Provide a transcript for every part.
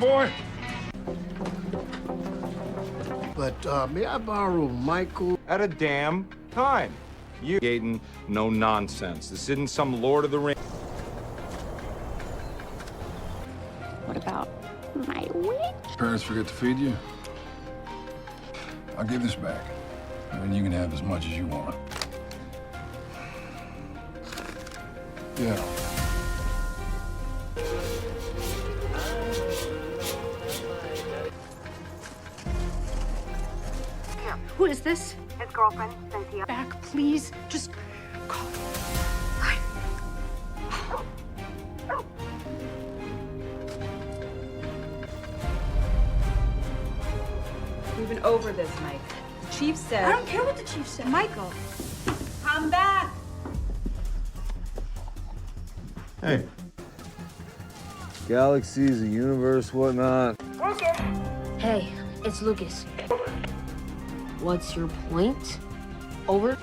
boy. But, may I borrow Michael? At a damn time. You, Gaten, no nonsense. This isn't some Lord of the Rings. What about my witch? Parents forget to feed you? I'll give this back. And you can have as much as you want. Yeah. Who is this? His girlfriend, Cynthia. Back, please. Just call. We've been over this, Mike. The chief said... I don't care what the chief said. Michael, come back! Hey. Galaxies, the universe, whatnot. Hey, it's Lucas. What's your point? Over?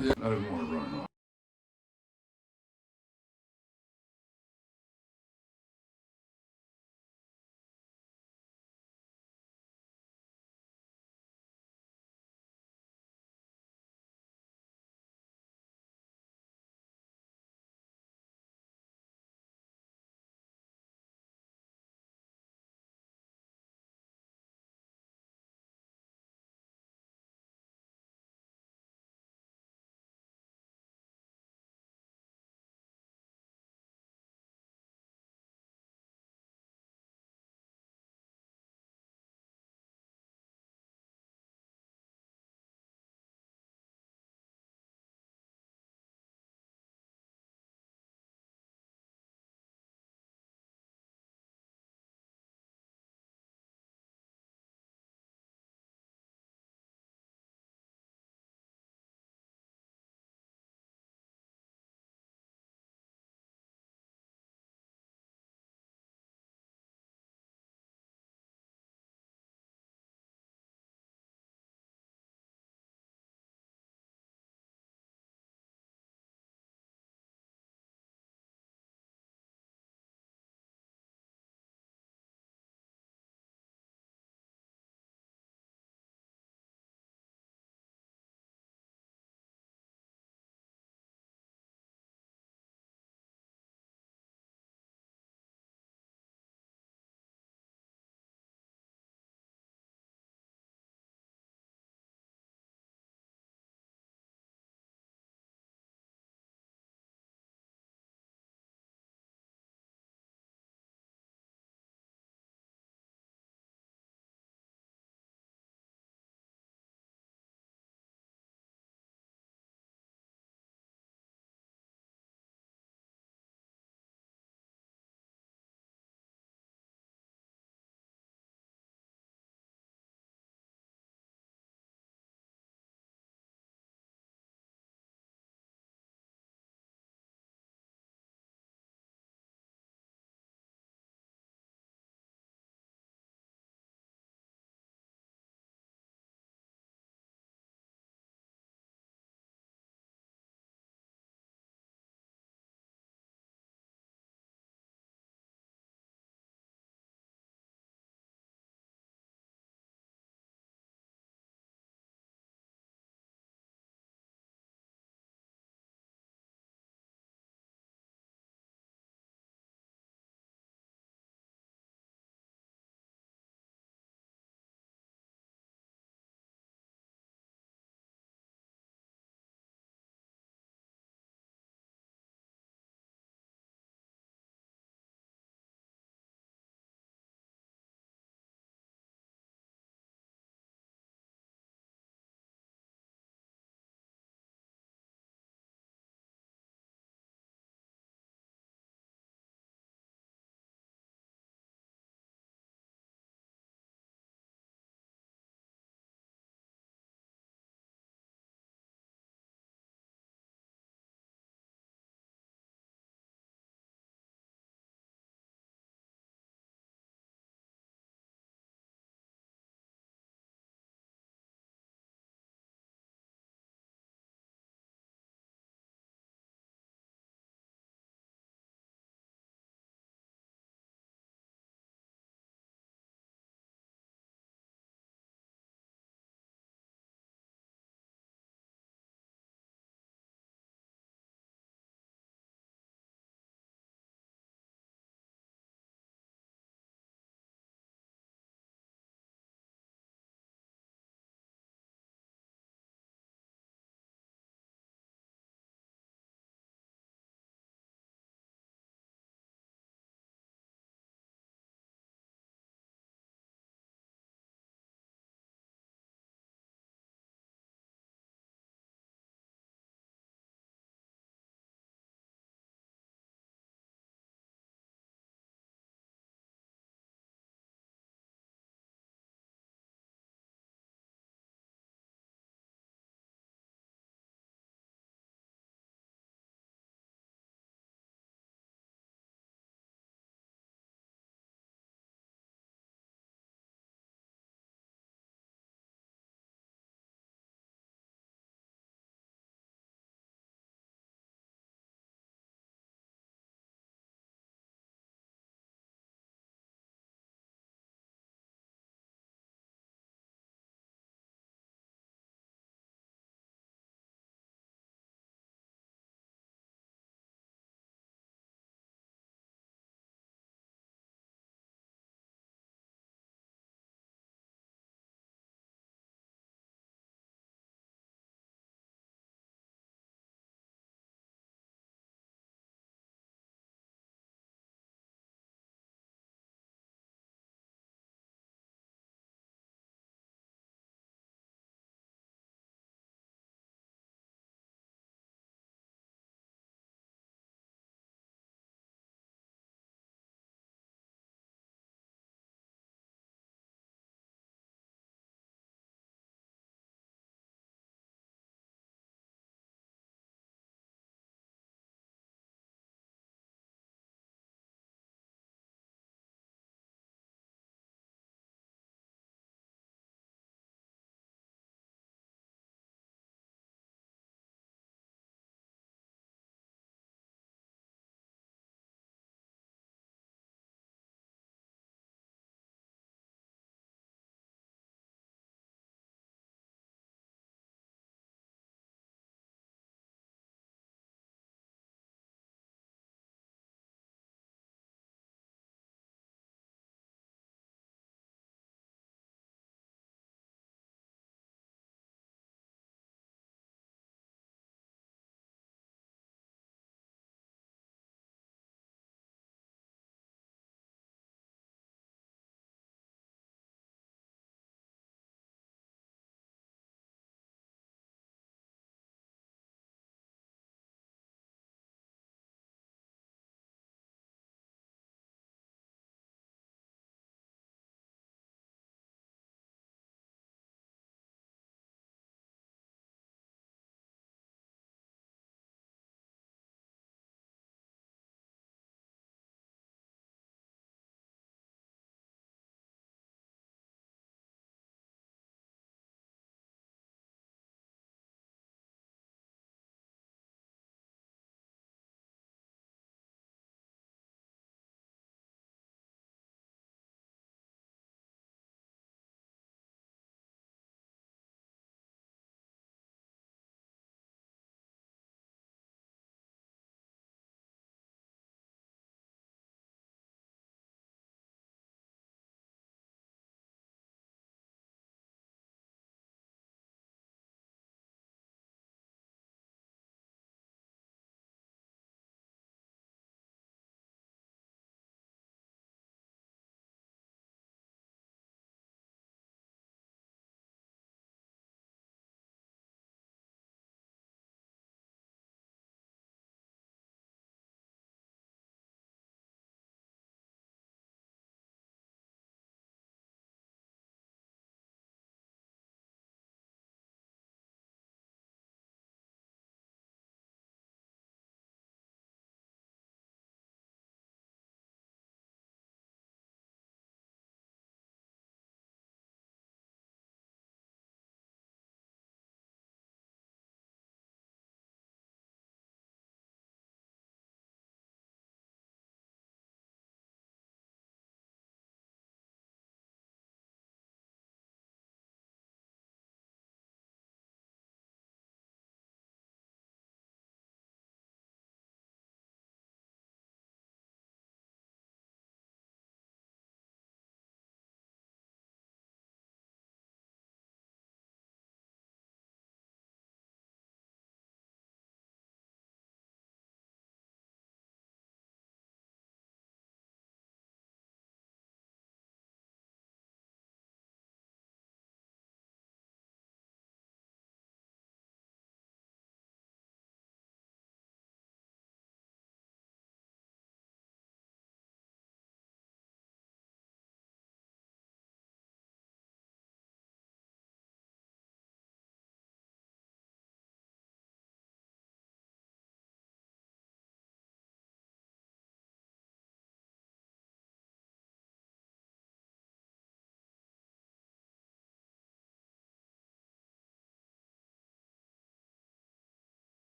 Yeah, I didn't want to run off.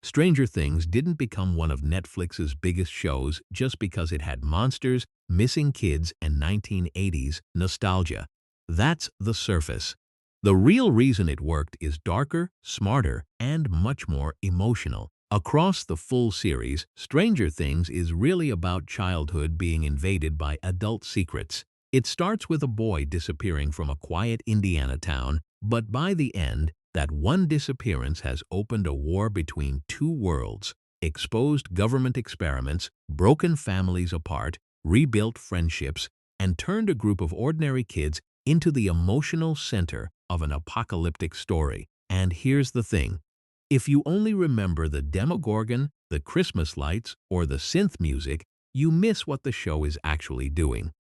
Stranger Things didn't become one of Netflix's biggest shows just because it had monsters, missing kids, and 1980s nostalgia. That's the surface. The real reason it worked is darker, smarter, and much more emotional. Across the full series, Stranger Things is really about childhood being invaded by adult secrets. It starts with a boy disappearing from a quiet Indiana town, but by the end, that one disappearance has opened a war between two worlds, exposed government experiments, broken families apart, rebuilt friendships, and turned a group of ordinary kids into the emotional center of an apocalyptic story. And here's the thing. If you only remember the Demogorgon, the Christmas lights, or the synth music, you miss what the show is actually doing.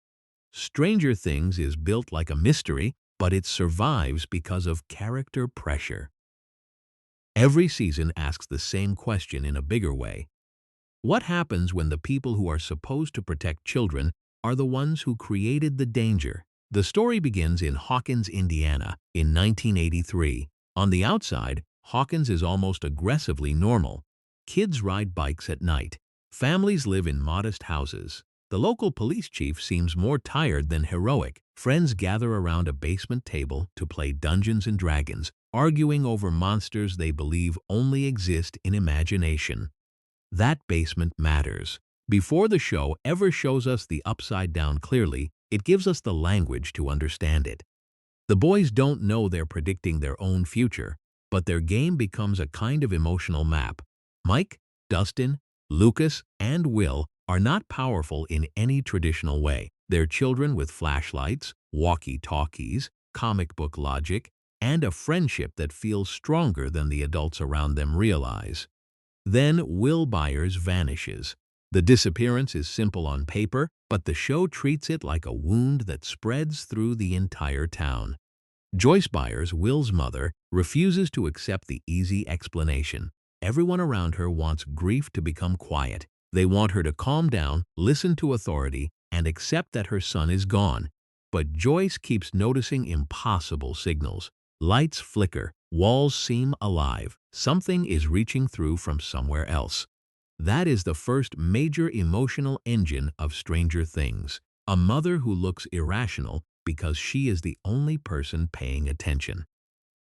Stranger Things is built like a mystery, but it survives because of character pressure. Every season asks the same question in a bigger way. What happens when the people who are supposed to protect children are the ones who created the danger? The story begins in Hawkins, Indiana, in 1983. On the outside, Hawkins is almost aggressively normal. Kids ride bikes at night. Families live in modest houses. The local police chief seems more tired than heroic. Friends gather around a basement table to play Dungeons and Dragons, arguing over monsters they believe only exist in imagination. That basement matters. Before the show ever shows us the upside down clearly, it gives us the language to understand it. The boys don't know they're predicting their own future, but their game becomes a kind of emotional map. Mike, Dustin, Lucas, and Will are not powerful in any traditional way. They're children with flashlights, walkie-talkies, comic book logic, and a friendship that feels stronger than the adults around them realize. Then Will Byers vanishes. The disappearance is simple on paper, but the show treats it like a wound that spreads through the entire town. Joyce Byers, Will's mother, refuses to accept the easy explanation. Everyone around her wants grief to become quiet. They want her to calm down, listen to authority, and accept that her son is gone. But Joyce keeps noticing impossible signals. Lights flicker, walls seem alive. Something is reaching through from somewhere else. That is the first major emotional engine of Stranger Things. A mother who looks irrational because she is the only person paying attention.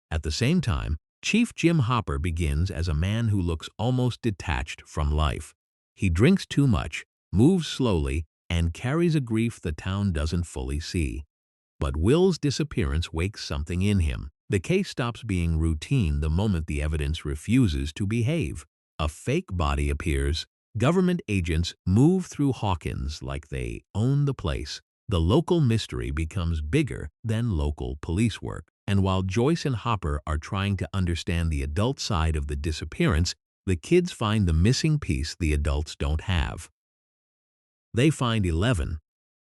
At the same time, Chief Jim Hopper begins as a man who looks almost detached from life. He drinks too much, moves slowly, and carries a grief the town doesn't fully see. But Will's disappearance wakes something in him. The case stops being routine the moment the evidence refuses to behave. A fake body appears. Government agents move through Hawkins like they own the place. The local mystery becomes bigger than local police work. And while Joyce and Hopper are trying to understand the adult side of the disappearance, the kids find the missing piece the adults don't have. They find 11.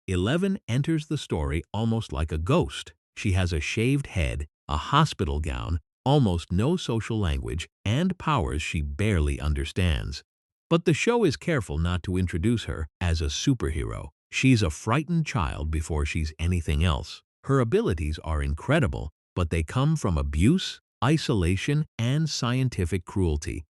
11 enters the story almost like a ghost. She has a shaved head, a hospital gown, almost no social language, and powers she barely understands. But the show is careful not to introduce her as a superhero. She's a frightened child before she's anything else. Her abilities are incredible, but they come from abuse, isolation, and scientific cruelty.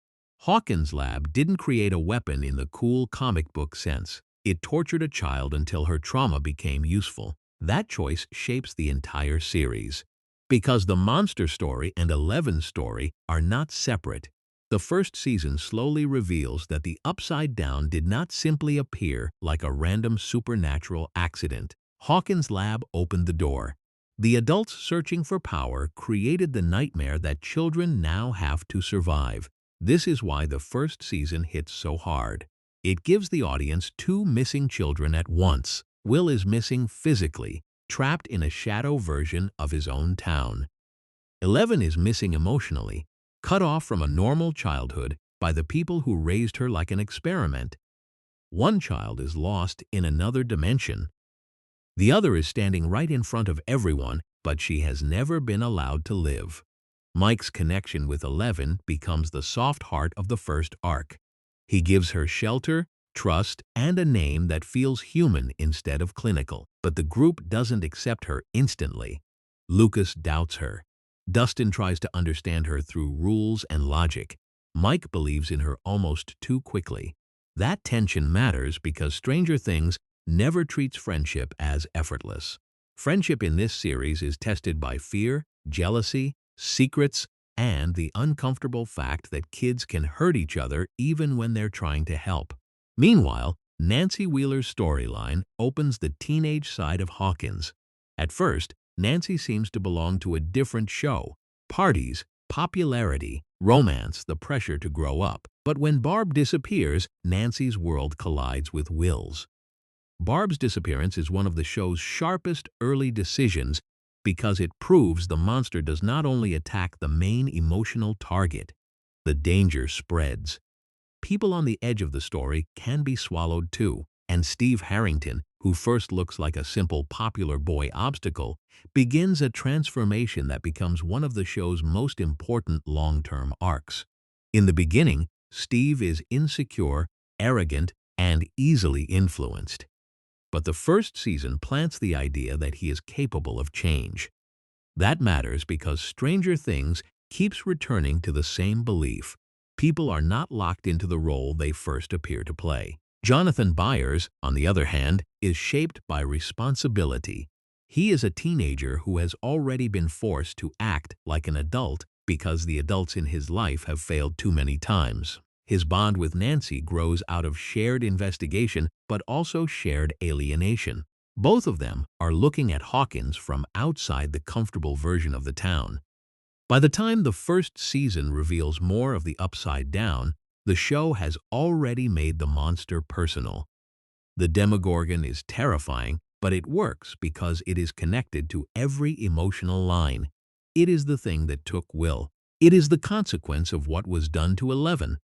Hawkins' lab didn't create a weapon in the cool comic book sense. It tortured a child until her trauma became useful. That choice shapes the entire series. Because the monster story and 11's story are not separate, the first season slowly reveals that the Upside Down did not simply appear like a random supernatural accident. Hawkins' lab opened the door. The adults searching for power created the nightmare that children now have to survive. This is why the first season hits so hard. It gives the audience two missing children at once. Will is missing physically, trapped in a shadow version of his own town. 11 is missing emotionally, cut off from a normal childhood by the people who raised her like an experiment. One child is lost in another dimension. The other is standing right in front of everyone, but she has never been allowed to live. Mike's connection with 11 becomes the soft heart of the first arc. He gives her shelter, trust, and a name that feels human instead of clinical. But the group doesn't accept her instantly. Lucas doubts her. Dustin tries to understand her through rules and logic. Mike believes in her almost too quickly. That tension matters because Stranger Things never treats friendship as effortless. Friendship in this series is tested by fear, jealousy, secrets, and the uncomfortable fact that kids can hurt each other even when they're trying to help. Meanwhile, Nancy Wheeler's storyline opens the teenage side of Hawkins. At first, Nancy seems to belong to a different show: parties, popularity, romance, the pressure to grow up. But when Barb disappears, Nancy's world collides with Will's. Barb's disappearance is one of the show's sharpest early decisions because it proves the monster does not only attack the main emotional target. The danger spreads. People on the edge of the story can be swallowed too, and Steve Harrington, who first looks like a simple popular boy obstacle, begins a transformation that becomes one of the show's most important long-term arcs. In the beginning, Steve is insecure, arrogant, and easily influenced. But the first season plants the idea that he is capable of change. That matters because Stranger Things keeps returning to the same belief: people are not locked into the role they first appear to play. Jonathan Byers, on the other hand, is shaped by responsibility. He is a teenager who has already been forced to act like an adult because the adults in his life have failed too many times. His bond with Nancy grows out of shared investigation but also shared alienation. Both of them are looking at Hawkins from outside the comfortable version of the town. By the time the first season reveals more of the Upside Down, the show has already made the monster personal. The Demogorgon is terrifying, but it works because it is connected to every emotional line. It is the thing that took Will. It is the consequence of what was done to Eleven.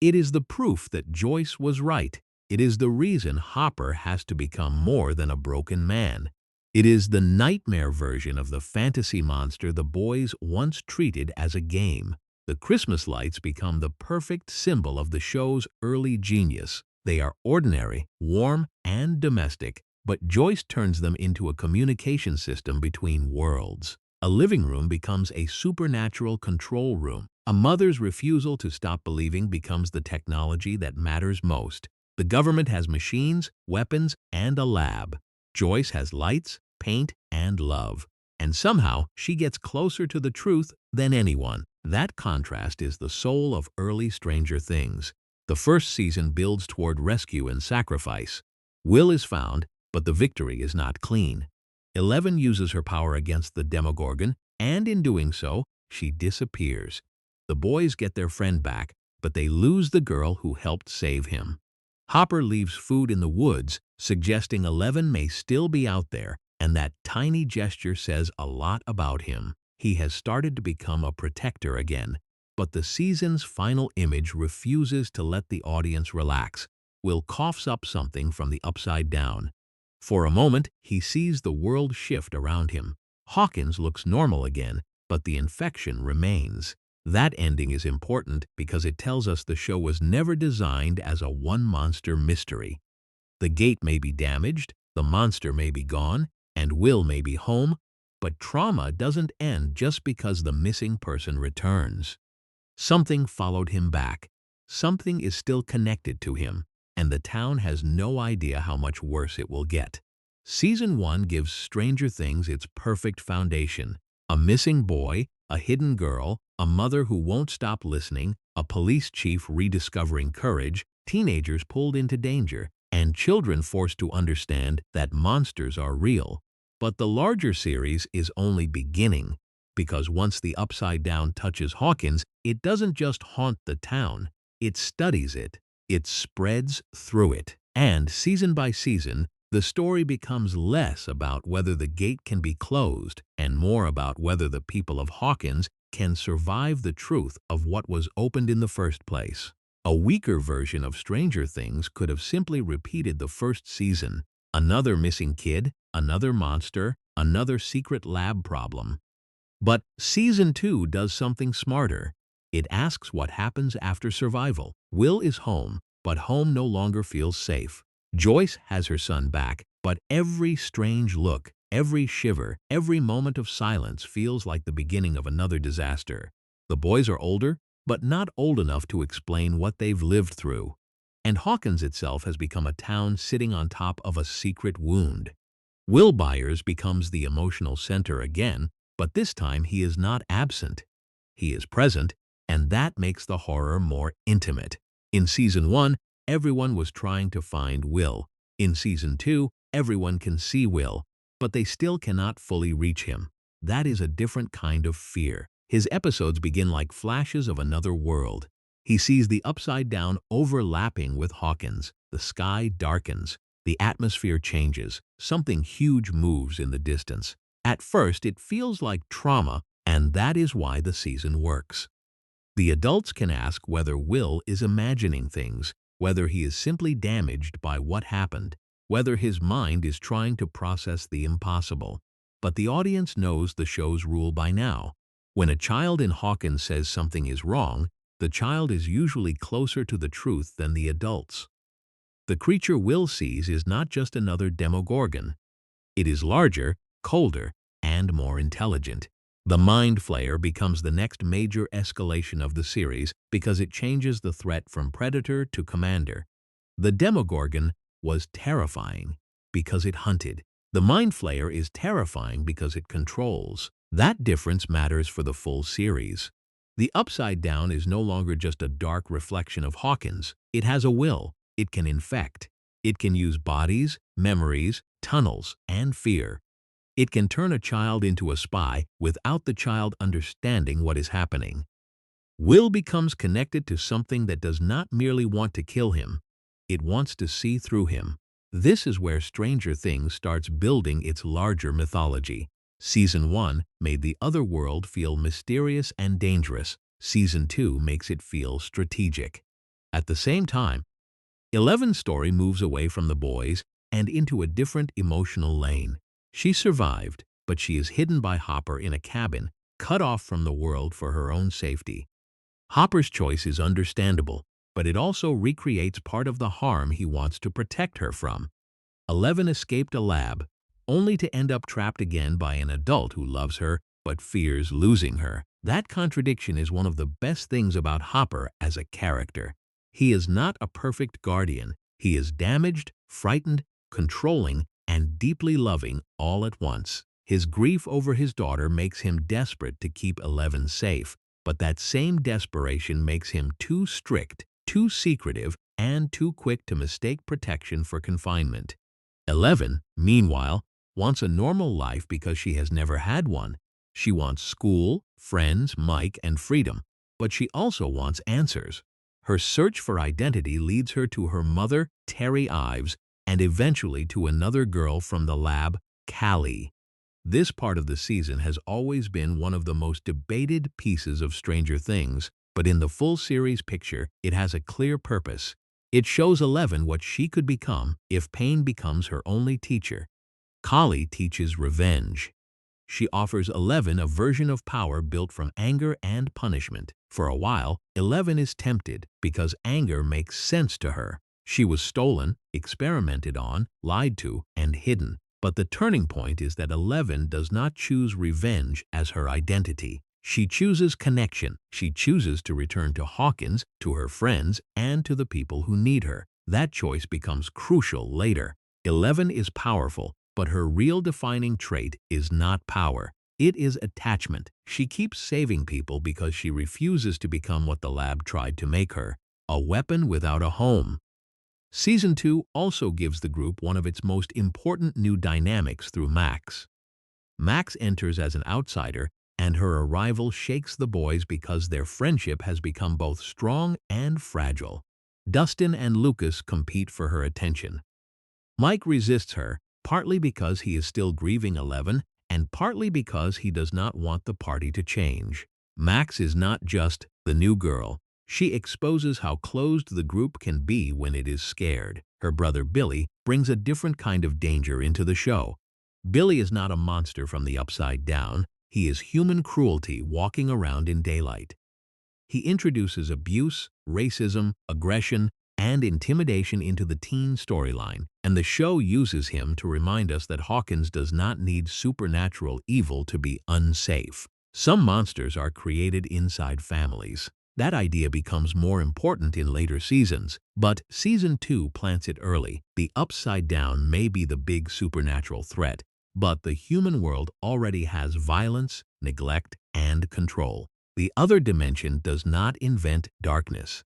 It is the proof that Joyce was right. It is the reason Hopper has to become more than a broken man. It is the nightmare version of the fantasy monster the boys once treated as a game. The Christmas lights become the perfect symbol of the show's early genius. They are ordinary, warm, and domestic, but Joyce turns them into a communication system between worlds. A living room becomes a supernatural control room. A mother's refusal to stop believing becomes the technology that matters most. The government has machines, weapons, and a lab. Joyce has lights, paint, and love. And somehow, she gets closer to the truth than anyone. That contrast is the soul of early Stranger Things. The first season builds toward rescue and sacrifice. Will is found, but the victory is not clean. Eleven uses her power against the Demogorgon, and in doing so, she disappears. The boys get their friend back, but they lose the girl who helped save him. Hopper leaves food in the woods, suggesting Eleven may still be out there, and that tiny gesture says a lot about him. He has started to become a protector again, but the season's final image refuses to let the audience relax. Will coughs up something from the Upside Down. For a moment, he sees the world shift around him. Hawkins looks normal again, but the infection remains. That ending is important because it tells us the show was never designed as a one-monster mystery. The gate may be damaged, the monster may be gone, and Will may be home, but trauma doesn't end just because the missing person returns. Something followed him back. Something is still connected to him, and the town has no idea how much worse it will get. Season 1 gives Stranger Things its perfect foundation: a missing boy, a hidden girl, a mother who won't stop listening, a police chief rediscovering courage, teenagers pulled into danger, and children forced to understand that monsters are real. But the larger series is only beginning, because once the Upside Down touches Hawkins, it doesn't just haunt the town, it studies it. It spreads through it. And season by season, the story becomes less about whether the gate can be closed and more about whether the people of Hawkins can survive the truth of what was opened in the first place. A weaker version of Stranger Things could have simply repeated the first season. Another missing kid, another monster, another secret lab problem. But Season 2 does something smarter. It asks what happens after survival. Will is home, but home no longer feels safe. Joyce has her son back, but every strange look, every shiver, every moment of silence feels like the beginning of another disaster. The boys are older, but not old enough to explain what they've lived through. And Hawkins itself has become a town sitting on top of a secret wound. Will Byers becomes the emotional center again, but this time he is not absent. He is present, and that makes the horror more intimate. In Season 1, everyone was trying to find Will. In Season 2, everyone can see Will, but they still cannot fully reach him. That is a different kind of fear. His episodes begin like flashes of another world. He sees the upside down overlapping with Hawkins. The sky darkens. The atmosphere changes. Something huge moves in the distance. At first, it feels like trauma, and that is why the season works. The adults can ask whether Will is imagining things, whether he is simply damaged by what happened, whether his mind is trying to process the impossible. But the audience knows the show's rule by now. When a child in Hawkins says something is wrong, the child is usually closer to the truth than the adults. The creature Will sees is not just another Demogorgon. It is larger, colder, and more intelligent. The Mind Flayer becomes the next major escalation of the series because it changes the threat from predator to commander. The Demogorgon was terrifying because it hunted. The Mind Flayer is terrifying because it controls. That difference matters for the full series. The Upside Down is no longer just a dark reflection of Hawkins. It has a will. It can infect. It can use bodies, memories, tunnels, and fear. It can turn a child into a spy without the child understanding what is happening. Will becomes connected to something that does not merely want to kill him. It wants to see through him. This is where Stranger Things starts building its larger mythology. Season 1 made the other world feel mysterious and dangerous. Season 2 makes it feel strategic. At the same time, Eleven's story moves away from the boys and into a different emotional lane. She survived, but she is hidden by Hopper in a cabin, cut off from the world for her own safety. Hopper's choice is understandable, but it also recreates part of the harm he wants to protect her from. 11 escaped a lab, only to end up trapped again by an adult who loves her but fears losing her. That contradiction is one of the best things about Hopper as a character. He is not a perfect guardian. He is damaged, frightened, controlling, and deeply loving all at once. His grief over his daughter makes him desperate to keep 11 safe, but that same desperation makes him too strict, too secretive, and too quick to mistake protection for confinement. 11, meanwhile, wants a normal life because she has never had one. She wants school, friends, Mike, and freedom, but she also wants answers. Her search for identity leads her to her mother, Terry Ives, and eventually to another girl from the lab, Callie. This part of the season has always been one of the most debated pieces of Stranger Things, but in the full series picture, it has a clear purpose. It shows 11 what she could become if pain becomes her only teacher. Callie teaches revenge. She offers 11 a version of power built from anger and punishment. For a while, 11 is tempted because anger makes sense to her. She was stolen, experimented on, lied to, and hidden. But the turning point is that 11 does not choose revenge as her identity. She chooses connection. She chooses to return to Hawkins, to her friends, and to the people who need her. That choice becomes crucial later. 11 is powerful, but her real defining trait is not power. It is attachment. She keeps saving people because she refuses to become what the lab tried to make her, a weapon without a home. Season 2 also gives the group one of its most important new dynamics through Max. Max enters as an outsider, and her arrival shakes the boys because their friendship has become both strong and fragile. Dustin and Lucas compete for her attention. Mike resists her, partly because he is still grieving 11, and partly because he does not want the party to change. Max is not just the new girl. She exposes how closed the group can be when it is scared. Her brother Billy brings a different kind of danger into the show. Billy is not a monster from the Upside Down. He is human cruelty walking around in daylight. He introduces abuse, racism, aggression, and intimidation into the teen storyline, and the show uses him to remind us that Hawkins does not need supernatural evil to be unsafe. Some monsters are created inside families. That idea becomes more important in later seasons, but Season 2 plants it early. The Upside Down may be the big supernatural threat, but the human world already has violence, neglect, and control. The other dimension does not invent darkness.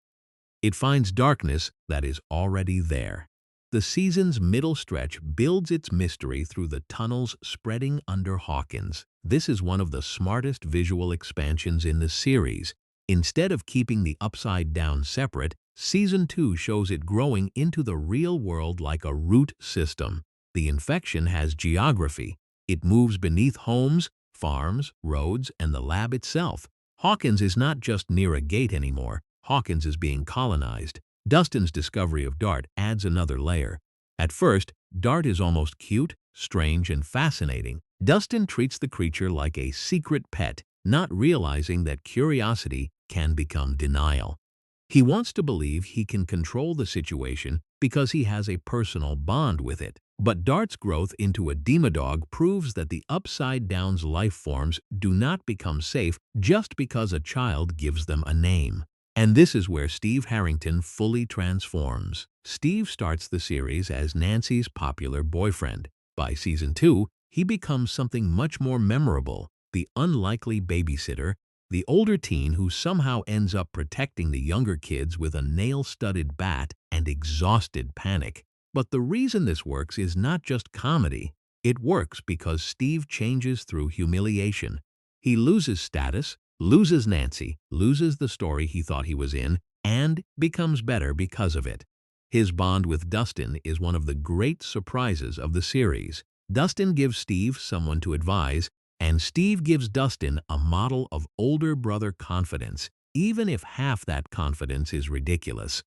It finds darkness that is already there. The season's middle stretch builds its mystery through the tunnels spreading under Hawkins. This is one of the smartest visual expansions in the series. Instead of keeping the Upside Down separate, Season 2 shows it growing into the real world like a root system. The infection has geography. It moves beneath homes, farms, roads, and the lab itself. Hawkins is not just near a gate anymore. Hawkins is being colonized. Dustin's discovery of Dart adds another layer. At first, Dart is almost cute, strange, and fascinating. Dustin treats the creature like a secret pet, not realizing that curiosity can become denial. He wants to believe he can control the situation because he has a personal bond with it. But Dart's growth into a demodog proves that the Upside Down's life forms do not become safe just because a child gives them a name. And this is where Steve Harrington fully transforms. Steve starts the series as Nancy's popular boyfriend. By Season 2, he becomes something much more memorable, the unlikely babysitter, the older teen who somehow ends up protecting the younger kids with a nail-studded bat and exhausted panic. But the reason this works is not just comedy. It works because Steve changes through humiliation. He loses status, loses Nancy, loses the story he thought he was in, and becomes better because of it. His bond with Dustin is one of the great surprises of the series. Dustin gives Steve someone to advise, and Steve gives Dustin a model of older brother confidence, even if half that confidence is ridiculous.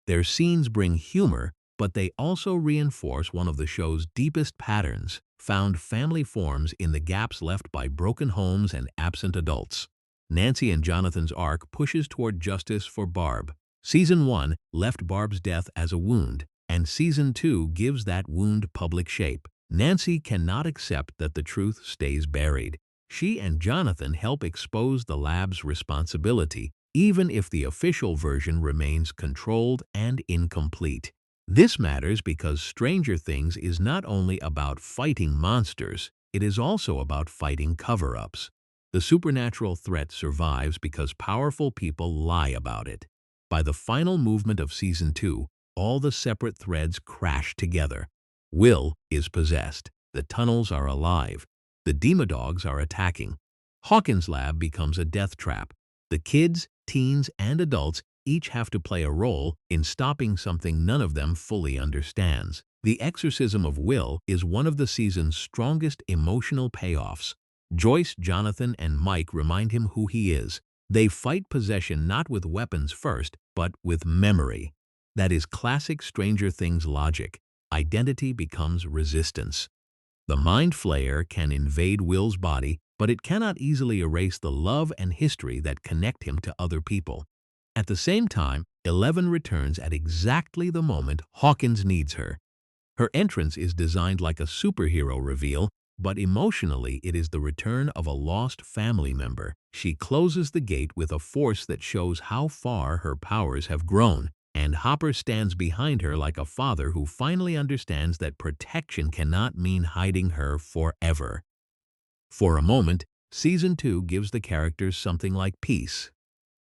Their scenes bring humor, but they also reinforce one of the show's deepest patterns, found family forms in the gaps left by broken homes and absent adults. Nancy and Jonathan's arc pushes toward justice for Barb. Season 1 left Barb's death as a wound, and Season 2 gives that wound public shape. Nancy cannot accept that the truth stays buried. She and Jonathan help expose the lab's responsibility, even if the official version remains controlled and incomplete. This matters because Stranger Things is not only about fighting monsters, it is also about fighting cover-ups. The supernatural threat survives because powerful people lie about it. By the final movement of Season 2, all the separate threads crash together. Will is possessed. The tunnels are alive. The demodogs are attacking. Hawkins' lab becomes a death trap. The kids, teens, and adults each have to play a role in stopping something none of them fully understands. The exorcism of Will is one of the season's strongest emotional payoffs. Joyce, Jonathan, and Mike remind him who he is. They fight possession not with weapons first, but with memory. That is classic Stranger Things logic. Identity becomes resistance. The Mind Flayer can invade Will's body, but it cannot easily erase the love and history that connect him to other people. At the same time, Eleven returns at exactly the moment Hawkins needs her. Her entrance is designed like a superhero reveal, but emotionally it is the return of a lost family member. She closes the gate with a force that shows how far her powers have grown, and Hopper stands behind her like a father who finally understands that protection cannot mean hiding her forever. For a moment, Season 2 gives the characters something like peace.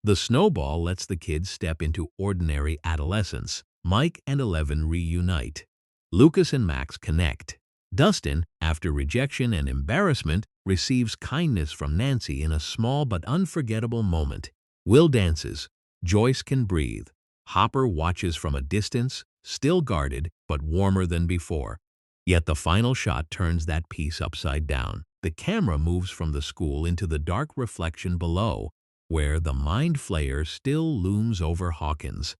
The snowball lets the kids step into ordinary adolescence. Mike and Eleven reunite. Lucas and Max connect. Dustin, after rejection and embarrassment, receives kindness from Nancy in a small but unforgettable moment. Will dances. Joyce can breathe. Hopper watches from a distance, still guarded, but warmer than before. Yet the final shot turns that piece upside down. The camera moves from the school into the dark reflection below, where the Mind Flayer still looms over Hawkins.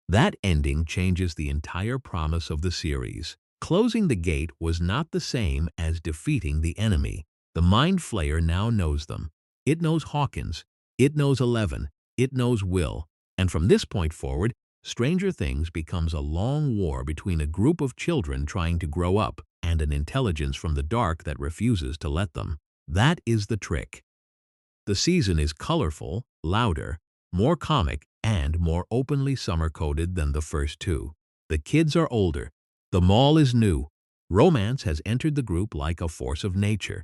That ending changes the entire promise of the series. Closing the gate was not the same as defeating the enemy. The Mind Flayer now knows them. It knows Hawkins. It knows Eleven. It knows Will. And from this point forward, Stranger Things becomes a long war between a group of children trying to grow up and an intelligence from the dark that refuses to let them. That is the trick. The season is colorful, louder, more comic, and more openly summer-coded than the first two. The kids are older. The mall is new. Romance has entered the group like a force of nature.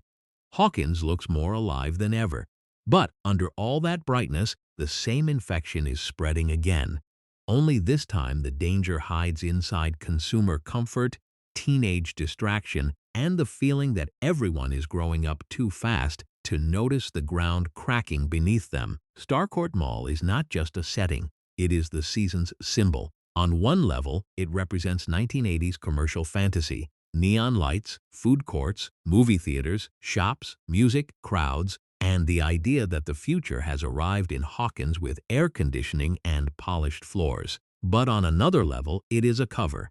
Hawkins looks more alive than ever. But under all that brightness, the same infection is spreading again. Only this time the danger hides inside consumer comfort, teenage distraction, and the feeling that everyone is growing up too fast to notice the ground cracking beneath them. Starcourt Mall is not just a setting, it is the season's symbol. On one level, it represents 1980s commercial fantasy. Neon lights, food courts, movie theaters, shops, music, crowds, and the idea that the future has arrived in Hawkins with air conditioning and polished floors. But on another level, it is a cover.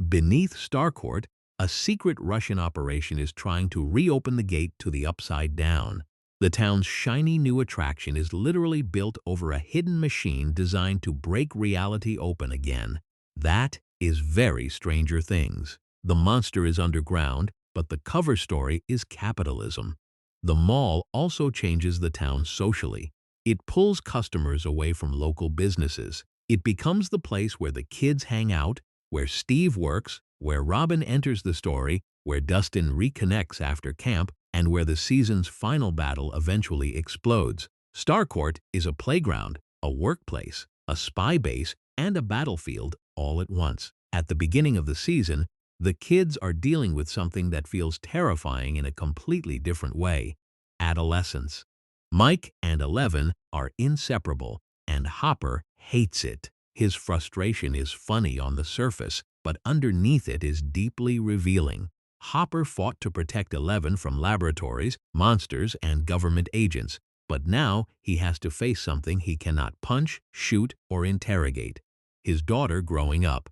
Beneath Starcourt, a secret Russian operation is trying to reopen the gate to the Upside Down. The town's shiny new attraction is literally built over a hidden machine designed to break reality open again. That is very Stranger Things. The monster is underground, but the cover story is capitalism. The mall also changes the town socially. It pulls customers away from local businesses. It becomes the place where the kids hang out, where Steve works, where Robin enters the story, where Dustin reconnects after camp, and where the season's final battle eventually explodes. Starcourt is a playground, a workplace, a spy base, and a battlefield all at once. At the beginning of the season, the kids are dealing with something that feels terrifying in a completely different way: adolescence. Mike and 11 are inseparable, and Hopper hates it. His frustration is funny on the surface, but underneath it is deeply revealing. Hopper fought to protect 11 from laboratories, monsters, and government agents, but now he has to face something he cannot punch, shoot, or interrogate: his daughter growing up.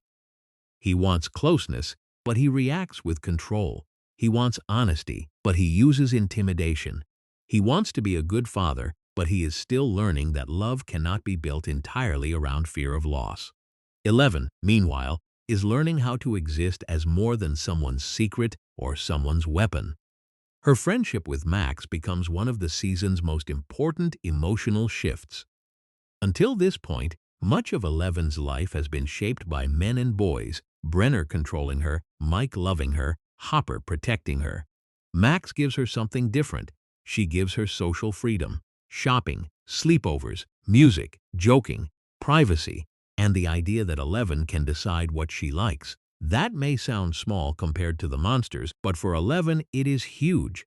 He wants closeness, but he reacts with control. He wants honesty, but he uses intimidation. He wants to be a good father, but he is still learning that love cannot be built entirely around fear of loss. 11, meanwhile, is learning how to exist as more than someone's secret or someone's weapon. Her friendship with Max becomes one of the season's most important emotional shifts. Until this point, much of 11's life has been shaped by men and boys: Brenner controlling her, Mike loving her, Hopper protecting her. Max gives her something different. She gives her social freedom: shopping, sleepovers, music, joking, privacy, and the idea that 11 can decide what she likes. That may sound small compared to the monsters, but for 11 it is huge.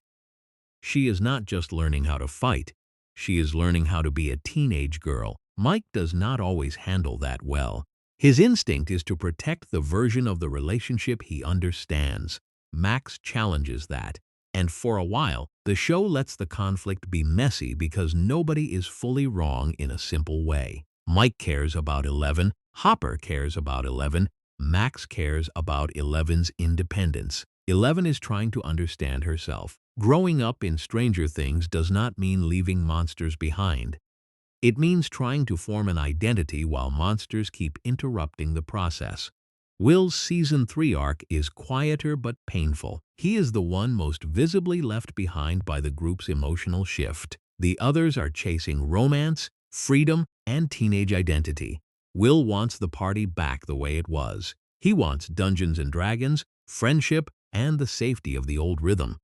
She is not just learning how to fight, she is learning how to be a teenage girl. Mike does not always handle that well. His instinct is to protect the version of the relationship he understands. Max challenges that, and for a while, the show lets the conflict be messy because nobody is fully wrong in a simple way. Mike cares about 11, Hopper cares about 11, Max cares about 11's independence. 11 is trying to understand herself. Growing up in Stranger Things does not mean leaving monsters behind. It means trying to form an identity while monsters keep interrupting the process. Will's Season 3 arc is quieter but painful. He is the one most visibly left behind by the group's emotional shift. The others are chasing romance, freedom, and teenage identity. Will wants the party back the way it was. He wants Dungeons and Dragons, friendship, and the safety of the old rhythm.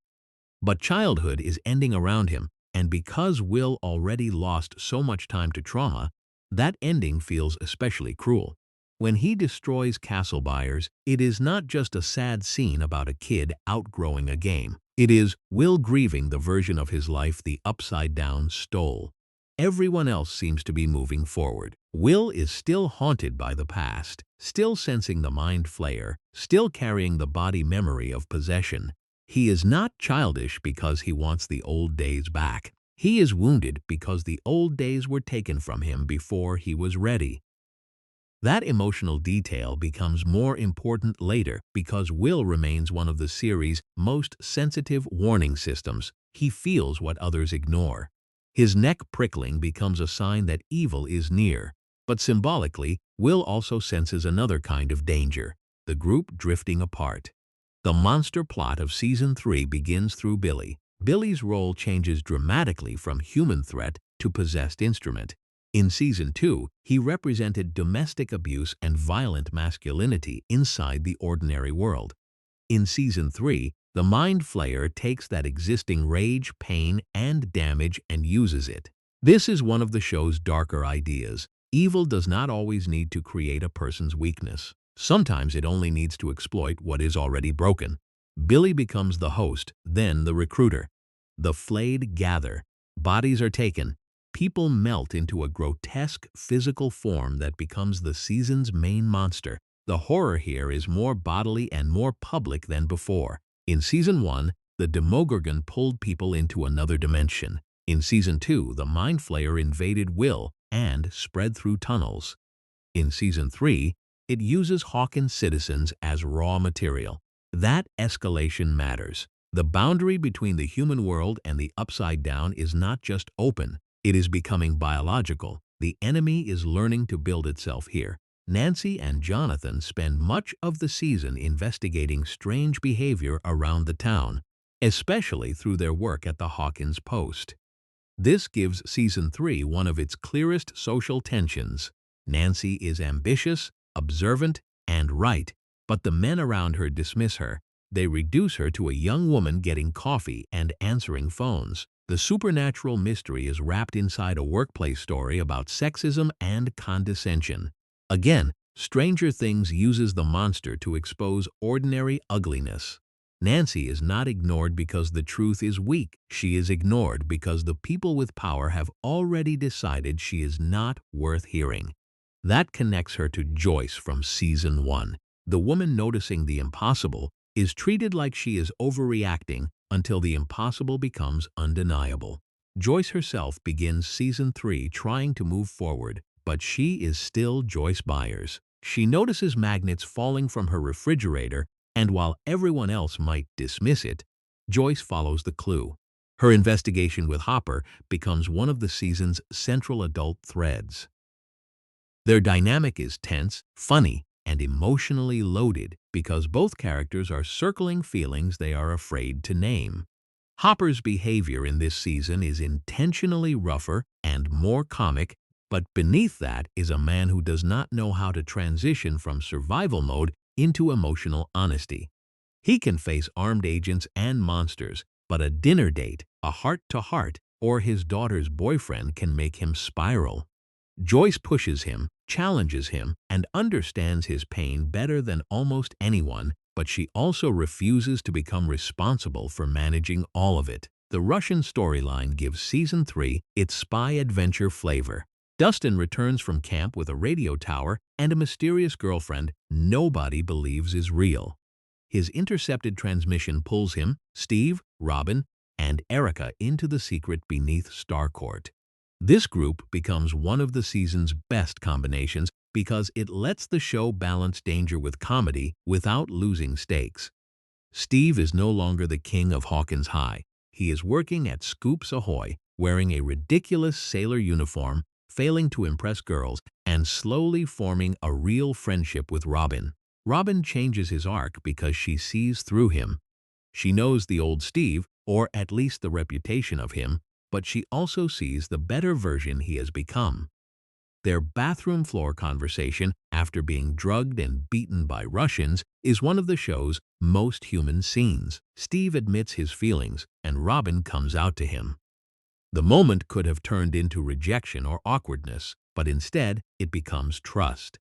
But childhood is ending around him, and because Will already lost so much time to trauma, that ending feels especially cruel. When he destroys Castle Byers, it is not just a sad scene about a kid outgrowing a game. It is Will grieving the version of his life the Upside Down stole. Everyone else seems to be moving forward. Will is still haunted by the past, still sensing the mind flayer, still carrying the body memory of possession. He is not childish because he wants the old days back. He is wounded because the old days were taken from him before he was ready. That emotional detail becomes more important later because Will remains one of the series' most sensitive warning systems. He feels what others ignore. His neck prickling becomes a sign that evil is near. But symbolically, Will also senses another kind of danger: the group drifting apart. The monster plot of Season 3 begins through Billy. Billy's role changes dramatically from human threat to possessed instrument. In Season 2, he represented domestic abuse and violent masculinity inside the ordinary world. In Season 3, the Mind Flayer takes that existing rage, pain, and damage and uses it. This is one of the show's darker ideas. Evil does not always need to create a person's weakness. Sometimes it only needs to exploit what is already broken. Billy becomes the host, then the recruiter. The flayed gather. Bodies are taken. People melt into a grotesque physical form that becomes the season's main monster. The horror here is more bodily and more public than before. In Season 1, the Demogorgon pulled people into another dimension. In Season 2, the Mind Flayer invaded Will and spread through tunnels. In Season 3, it uses Hawkins citizens as raw material. That escalation matters. The boundary between the human world and the Upside Down is not just open, it is becoming biological. The enemy is learning to build itself here. Nancy and Jonathan spend much of the season investigating strange behavior around the town, especially through their work at the Hawkins post. This gives Season 3 one of its clearest social tensions. Nancy is ambitious, observant, and right, but the men around her dismiss her. They reduce her to a young woman getting coffee and answering phones. The supernatural mystery is wrapped inside a workplace story about sexism and condescension. Again, Stranger Things uses the monster to expose ordinary ugliness. Nancy is not ignored because the truth is weak. She is ignored because the people with power have already decided she is not worth hearing. That connects her to Joyce from Season 1. The woman noticing the impossible is treated like she is overreacting until the impossible becomes undeniable. Joyce herself begins Season 3 trying to move forward, but she is still Joyce Byers. She notices magnets falling from her refrigerator, and while everyone else might dismiss it, Joyce follows the clue. Her investigation with Hopper becomes one of the season's central adult threads. Their dynamic is tense, funny, and emotionally loaded because both characters are circling feelings they are afraid to name. Hopper's behavior in this season is intentionally rougher and more comic, but beneath that is a man who does not know how to transition from survival mode into emotional honesty. He can face armed agents and monsters, but a dinner date, a heart-to-heart, or his daughter's boyfriend can make him spiral. Joyce pushes him, challenges him, and understands his pain better than almost anyone, but she also refuses to become responsible for managing all of it. The Russian storyline gives Season 3 its spy adventure flavor. Dustin returns from camp with a radio tower and a mysterious girlfriend nobody believes is real. His intercepted transmission pulls him, Steve, Robin, and Erica into the secret beneath Starcourt. This group becomes one of the season's best combinations because it lets the show balance danger with comedy without losing stakes. Steve is no longer the king of Hawkins High. He is working at Scoops Ahoy, wearing a ridiculous sailor uniform, failing to impress girls, and slowly forming a real friendship with Robin. Robin changes his arc because she sees through him. She knows the old Steve, or at least the reputation of him, but she also sees the better version he has become. Their bathroom floor conversation after being drugged and beaten by Russians is one of the show's most human scenes. Steve admits his feelings, and Robin comes out to him. The moment could have turned into rejection or awkwardness, but instead it becomes trust.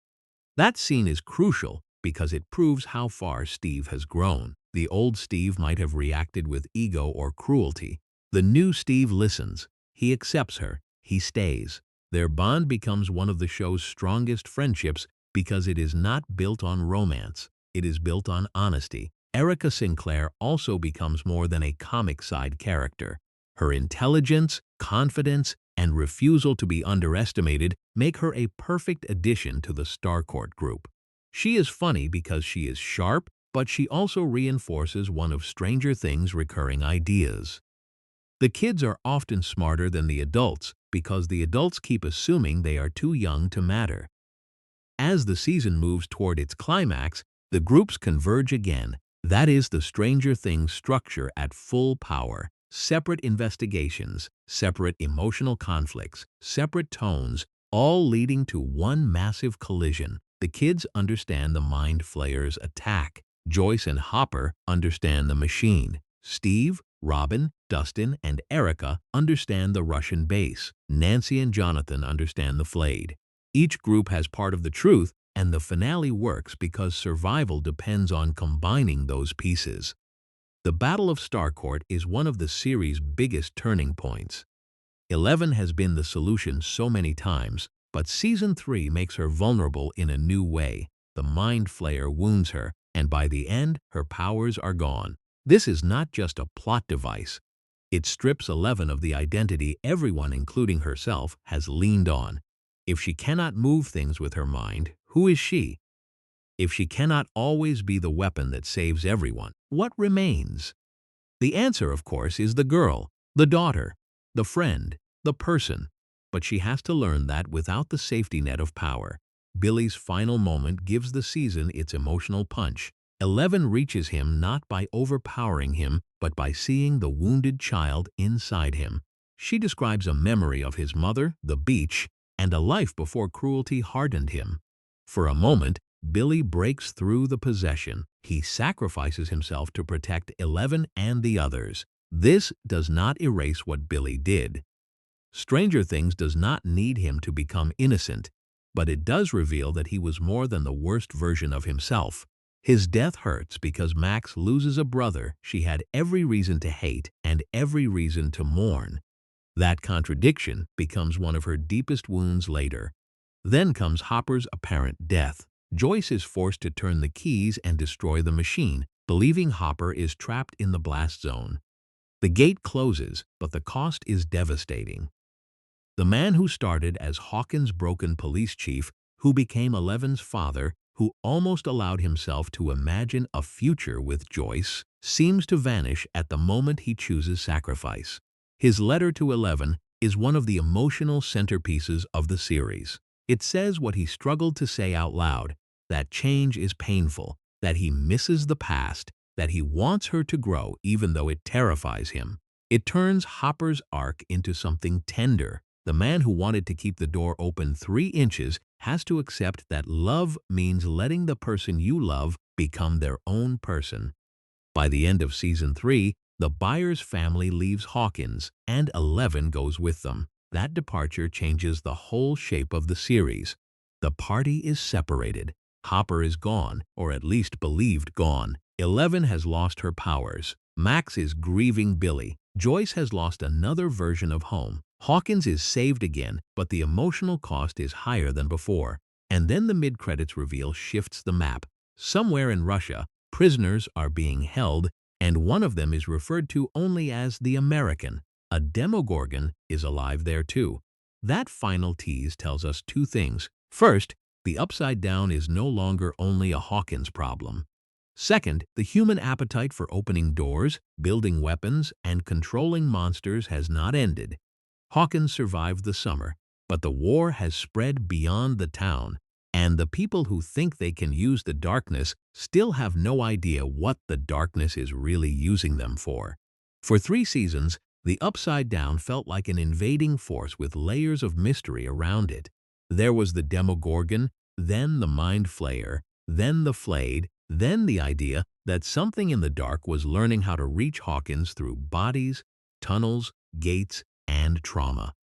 That scene is crucial because it proves how far Steve has grown. The old Steve might have reacted with ego or cruelty. The new Steve listens. He accepts her. He stays. Their bond becomes one of the show's strongest friendships because it is not built on romance. It is built on honesty. Erica Sinclair also becomes more than a comic side character. Her intelligence, confidence, and refusal to be underestimated make her a perfect addition to the Starcourt group. She is funny because she is sharp, but she also reinforces one of Stranger Things' recurring ideas. The kids are often smarter than the adults because the adults keep assuming they are too young to matter. As the season moves toward its climax, the groups converge again. That is the Stranger Things structure at full power. Separate investigations, separate emotional conflicts, separate tones, all leading to one massive collision. The kids understand the Mind Flayer's attack. Joyce and Hopper understand the machine. Steve, Robin, Dustin, and Erica understand the Russian base. Nancy and Jonathan understand the flayed. Each group has part of the truth, and the finale works because survival depends on combining those pieces. The Battle of Starcourt is one of the series' biggest turning points. 11 has been the solution so many times, but Season 3 makes her vulnerable in a new way. The Mind Flayer wounds her, and by the end, her powers are gone. This is not just a plot device. It strips 11 of the identity everyone, including herself, has leaned on. If she cannot move things with her mind, who is she? If she cannot always be the weapon that saves everyone, what remains? The answer, of course, is the girl, the daughter, the friend, the person. But she has to learn that without the safety net of power. Billy's final moment gives the season its emotional punch. 11 reaches him not by overpowering him, but by seeing the wounded child inside him. She describes a memory of his mother, the beach, and a life before cruelty hardened him. For a moment, Billy breaks through the possession. He sacrifices himself to protect 11 and the others. This does not erase what Billy did. Stranger Things does not need him to become innocent, but it does reveal that he was more than the worst version of himself. His death hurts because Max loses a brother she had every reason to hate and every reason to mourn. That contradiction becomes one of her deepest wounds later. Then comes Hopper's apparent death. Joyce is forced to turn the keys and destroy the machine, believing Hopper is trapped in the blast zone. The gate closes, but the cost is devastating. The man who started as Hawkins' broken police chief, who became 11's father, who almost allowed himself to imagine a future with Joyce, seems to vanish at the moment he chooses sacrifice. His letter to 11 is one of the emotional centerpieces of the series. It says what he struggled to say out loud, that change is painful, that he misses the past, that he wants her to grow even though it terrifies him. It turns Hopper's arc into something tender. The man who wanted to keep the door open 3 inches has to accept that love means letting the person you love become their own person. By the end of Season 3, the Byers family leaves Hawkins, and 11 goes with them. That departure changes the whole shape of the series. The party is separated. Hopper is gone, or at least believed gone. 11 has lost her powers. Max is grieving Billy. Joyce has lost another version of home. Hawkins is saved again, but the emotional cost is higher than before. And then the mid-credits reveal shifts the map. Somewhere in Russia, prisoners are being held, and one of them is referred to only as the American. A Demogorgon is alive there too. That final tease tells us 2 things. First, the Upside Down is no longer only a Hawkins problem. Second, the human appetite for opening doors, building weapons, and controlling monsters has not ended. Hawkins survived the summer, but the war has spread beyond the town, and the people who think they can use the darkness still have no idea what the darkness is really using them for. For 3 seasons, the Upside Down felt like an invading force with layers of mystery around it. There was the Demogorgon, then the Mind Flayer, then the Flayed, then the idea that something in the dark was learning how to reach Hawkins through bodies, tunnels, gates, and trauma.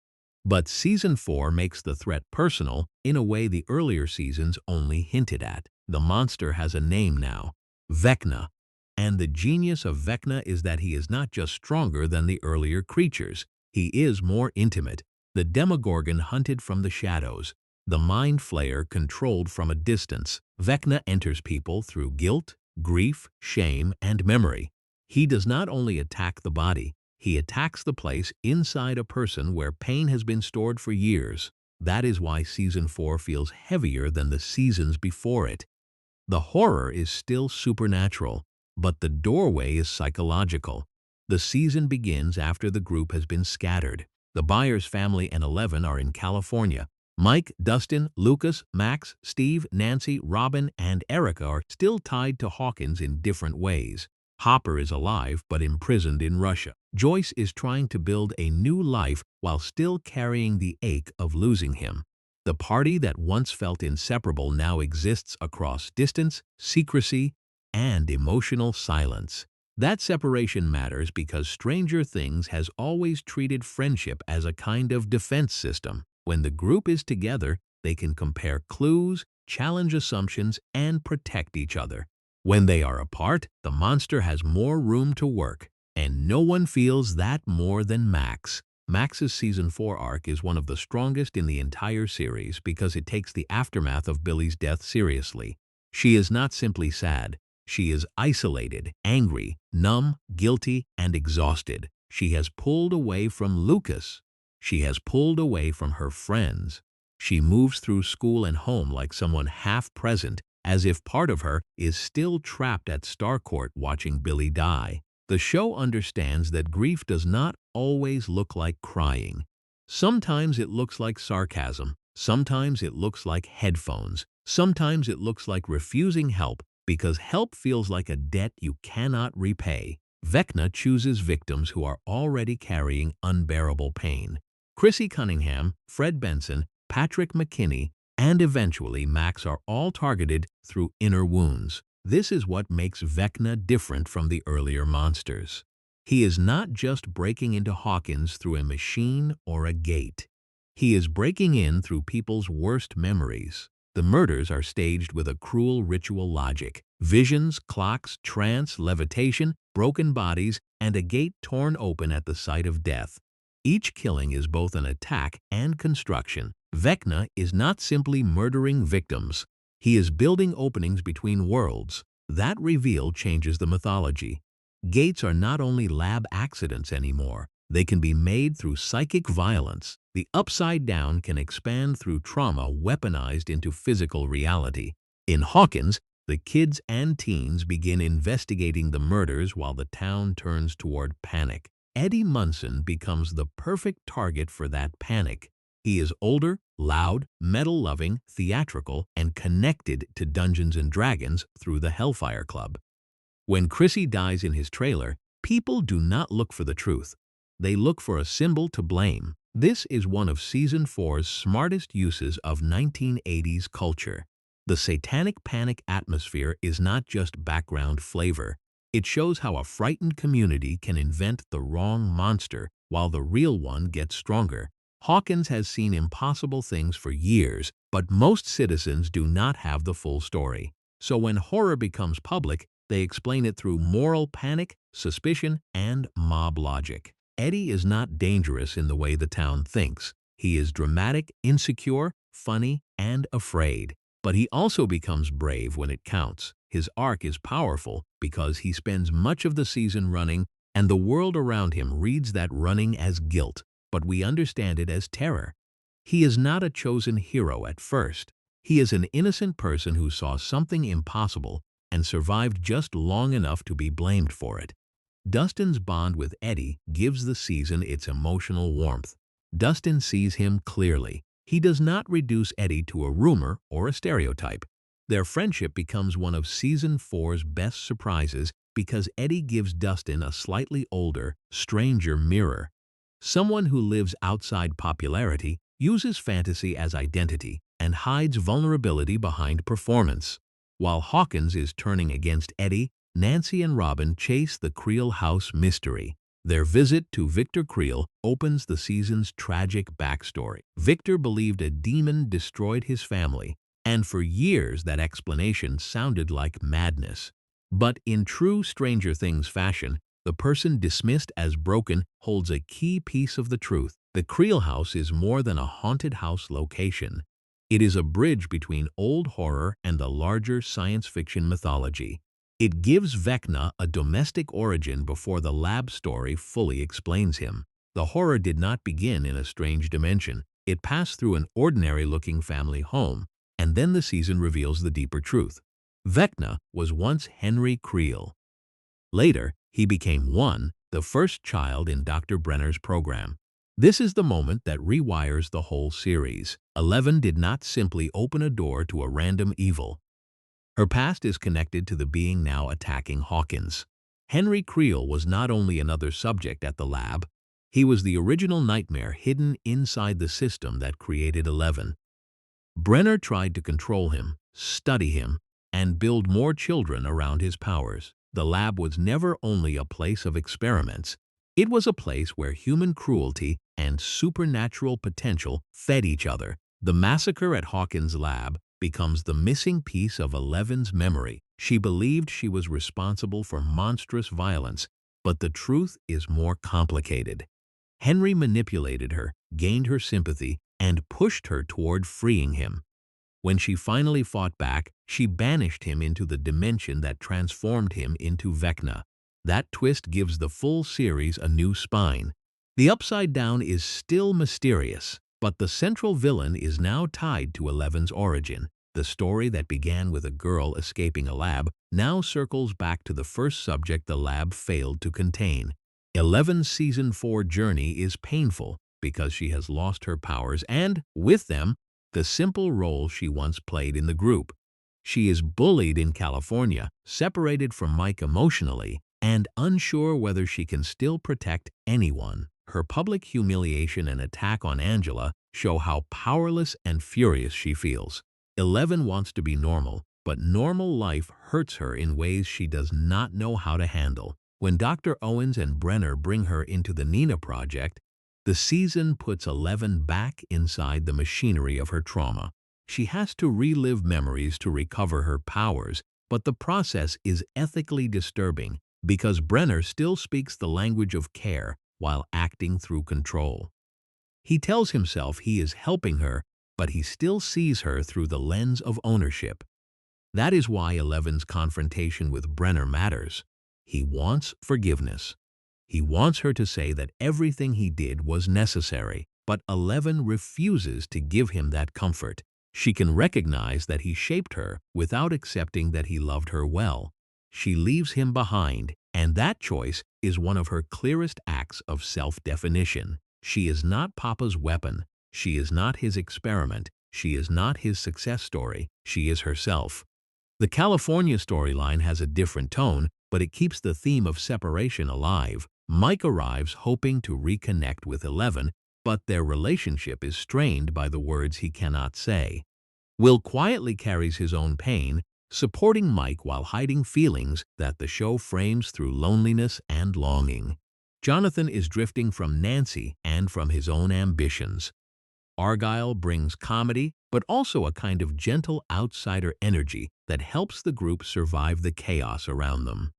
But Season 4 makes the threat personal in a way the earlier seasons only hinted at. The monster has a name now, Vecna. And the genius of Vecna is that he is not just stronger than the earlier creatures. He is more intimate. The Demogorgon hunted from the shadows. The Mind Flayer controlled from a distance. Vecna enters people through guilt, grief, shame, and memory. He does not only attack the body, he attacks the place inside a person where pain has been stored for years. That is why Season 4 feels heavier than the seasons before it. The horror is still supernatural, but the doorway is psychological. The season begins after the group has been scattered. The Byers family and 11 are in California. Mike, Dustin, Lucas, Max, Steve, Nancy, Robin, and Erica are still tied to Hawkins in different ways. Hopper is alive but imprisoned in Russia. Joyce is trying to build a new life while still carrying the ache of losing him. The party that once felt inseparable now exists across distance, secrecy, and emotional silence. That separation matters because Stranger Things has always treated friendship as a kind of defense system. When the group is together, they can compare clues, challenge assumptions, and protect each other. When they are apart, the monster has more room to work, and no one feels that more than Max. Max's Season 4 arc is one of the strongest in the entire series because it takes the aftermath of Billy's death seriously. She is not simply sad. She is isolated, angry, numb, guilty, and exhausted. She has pulled away from Lucas. She has pulled away from her friends. She moves through school and home like someone half present, as if part of her is still trapped at Starcourt watching Billy die. The show understands that grief does not always look like crying. Sometimes it looks like sarcasm. Sometimes it looks like headphones. Sometimes it looks like refusing help because help feels like a debt you cannot repay. Vecna chooses victims who are already carrying unbearable pain. Chrissy Cunningham, Fred Benson, Patrick McKinney, and eventually Max are all targeted through inner wounds. This is what makes Vecna different from the earlier monsters. He is not just breaking into Hawkins through a machine or a gate. He is breaking in through people's worst memories. The murders are staged with a cruel ritual logic. Visions, clocks, trance, levitation, broken bodies, and a gate torn open at the site of death. Each killing is both an attack and construction. Vecna is not simply murdering victims. He is building openings between worlds. That reveal changes the mythology. Gates are not only lab accidents anymore. They can be made through psychic violence. The Upside Down can expand through trauma weaponized into physical reality. In Hawkins, the kids and teens begin investigating the murders while the town turns toward panic. Eddie Munson becomes the perfect target for that panic. He is older, loud, metal-loving, theatrical, and connected to Dungeons & Dragons through the Hellfire Club. When Chrissy dies in his trailer, people do not look for the truth. They look for a symbol to blame. This is one of Season 4's smartest uses of 1980s culture. The satanic panic atmosphere is not just background flavor. It shows how a frightened community can invent the wrong monster while the real one gets stronger. Hawkins has seen impossible things for years, but most citizens do not have the full story. So when horror becomes public, they explain it through moral panic, suspicion, and mob logic. Eddie is not dangerous in the way the town thinks. He is dramatic, insecure, funny, and afraid. But he also becomes brave when it counts. His arc is powerful because he spends much of the season running, and the world around him reads that running as guilt, but we understand it as terror. He is not a chosen hero at first. He is an innocent person who saw something impossible and survived just long enough to be blamed for it. Dustin's bond with Eddie gives the season its emotional warmth. Dustin sees him clearly. He does not reduce Eddie to a rumor or a stereotype. Their friendship becomes one of Season 4's best surprises because Eddie gives Dustin a slightly older, stranger mirror. Someone who lives outside popularity, uses fantasy as identity, and hides vulnerability behind performance. While Hawkins is turning against Eddie, Nancy and Robin chase the Creel house mystery. Their visit to Victor Creel opens the season's tragic backstory. Victor believed a demon destroyed his family, and for years that explanation sounded like madness. But in true Stranger Things fashion, the person dismissed as broken holds a key piece of the truth. The Creel house is more than a haunted house location. It is a bridge between old horror and the larger science fiction mythology. It gives Vecna a domestic origin before the lab story fully explains him. The horror did not begin in a strange dimension. It passed through an ordinary-looking family home, and then the season reveals the deeper truth. Vecna was once Henry Creel. Later, he became the first child in Dr. Brenner's program. This is the moment that rewires the whole series. 11 did not simply open a door to a random evil. Her past is connected to the being now attacking Hawkins. Henry Creel was not only another subject at the lab, he was the original nightmare hidden inside the system that created 11. Brenner tried to control him, study him, and build more children around his powers. The lab was never only a place of experiments. It was a place where human cruelty and supernatural potential fed each other. The massacre at Hawkins' lab becomes the missing piece of Eleven's memory. She believed she was responsible for monstrous violence, but the truth is more complicated. Henry manipulated her, gained her sympathy, and pushed her toward freeing him. When she finally fought back, she banished him into the dimension that transformed him into Vecna. That twist gives the full series a new spine. The Upside Down is still mysterious, but the central villain is now tied to Eleven's origin. The story that began with a girl escaping a lab now circles back to the first subject the lab failed to contain. Eleven's Season 4 journey is painful because she has lost her powers and, with them, the simple role she once played in the group. She is bullied in California, separated from Mike emotionally, and unsure whether she can still protect anyone. Her public humiliation and attack on Angela show how powerless and furious she feels. Eleven wants to be normal, but normal life hurts her in ways she does not know how to handle. When Dr. Owens and Brenner bring her into the Nina Project, the season puts Eleven back inside the machinery of her trauma. She has to relive memories to recover her powers, but the process is ethically disturbing because Brenner still speaks the language of care while acting through control. He tells himself he is helping her, but he still sees her through the lens of ownership. That is why Eleven's confrontation with Brenner matters. He wants forgiveness. He wants her to say that everything he did was necessary, but Eleven refuses to give him that comfort. She can recognize that he shaped her without accepting that he loved her well. She leaves him behind, and that choice is one of her clearest acts of self-definition. She is not Papa's weapon. She is not his experiment. She is not his success story. She is herself. The California storyline has a different tone, but it keeps the theme of separation alive. Mike arrives hoping to reconnect with Eleven, but their relationship is strained by the words he cannot say. Will quietly carries his own pain, supporting Mike while hiding feelings that the show frames through loneliness and longing. Jonathan is drifting from Nancy and from his own ambitions. Argyle brings comedy, but also a kind of gentle outsider energy that helps the group survive the chaos around them.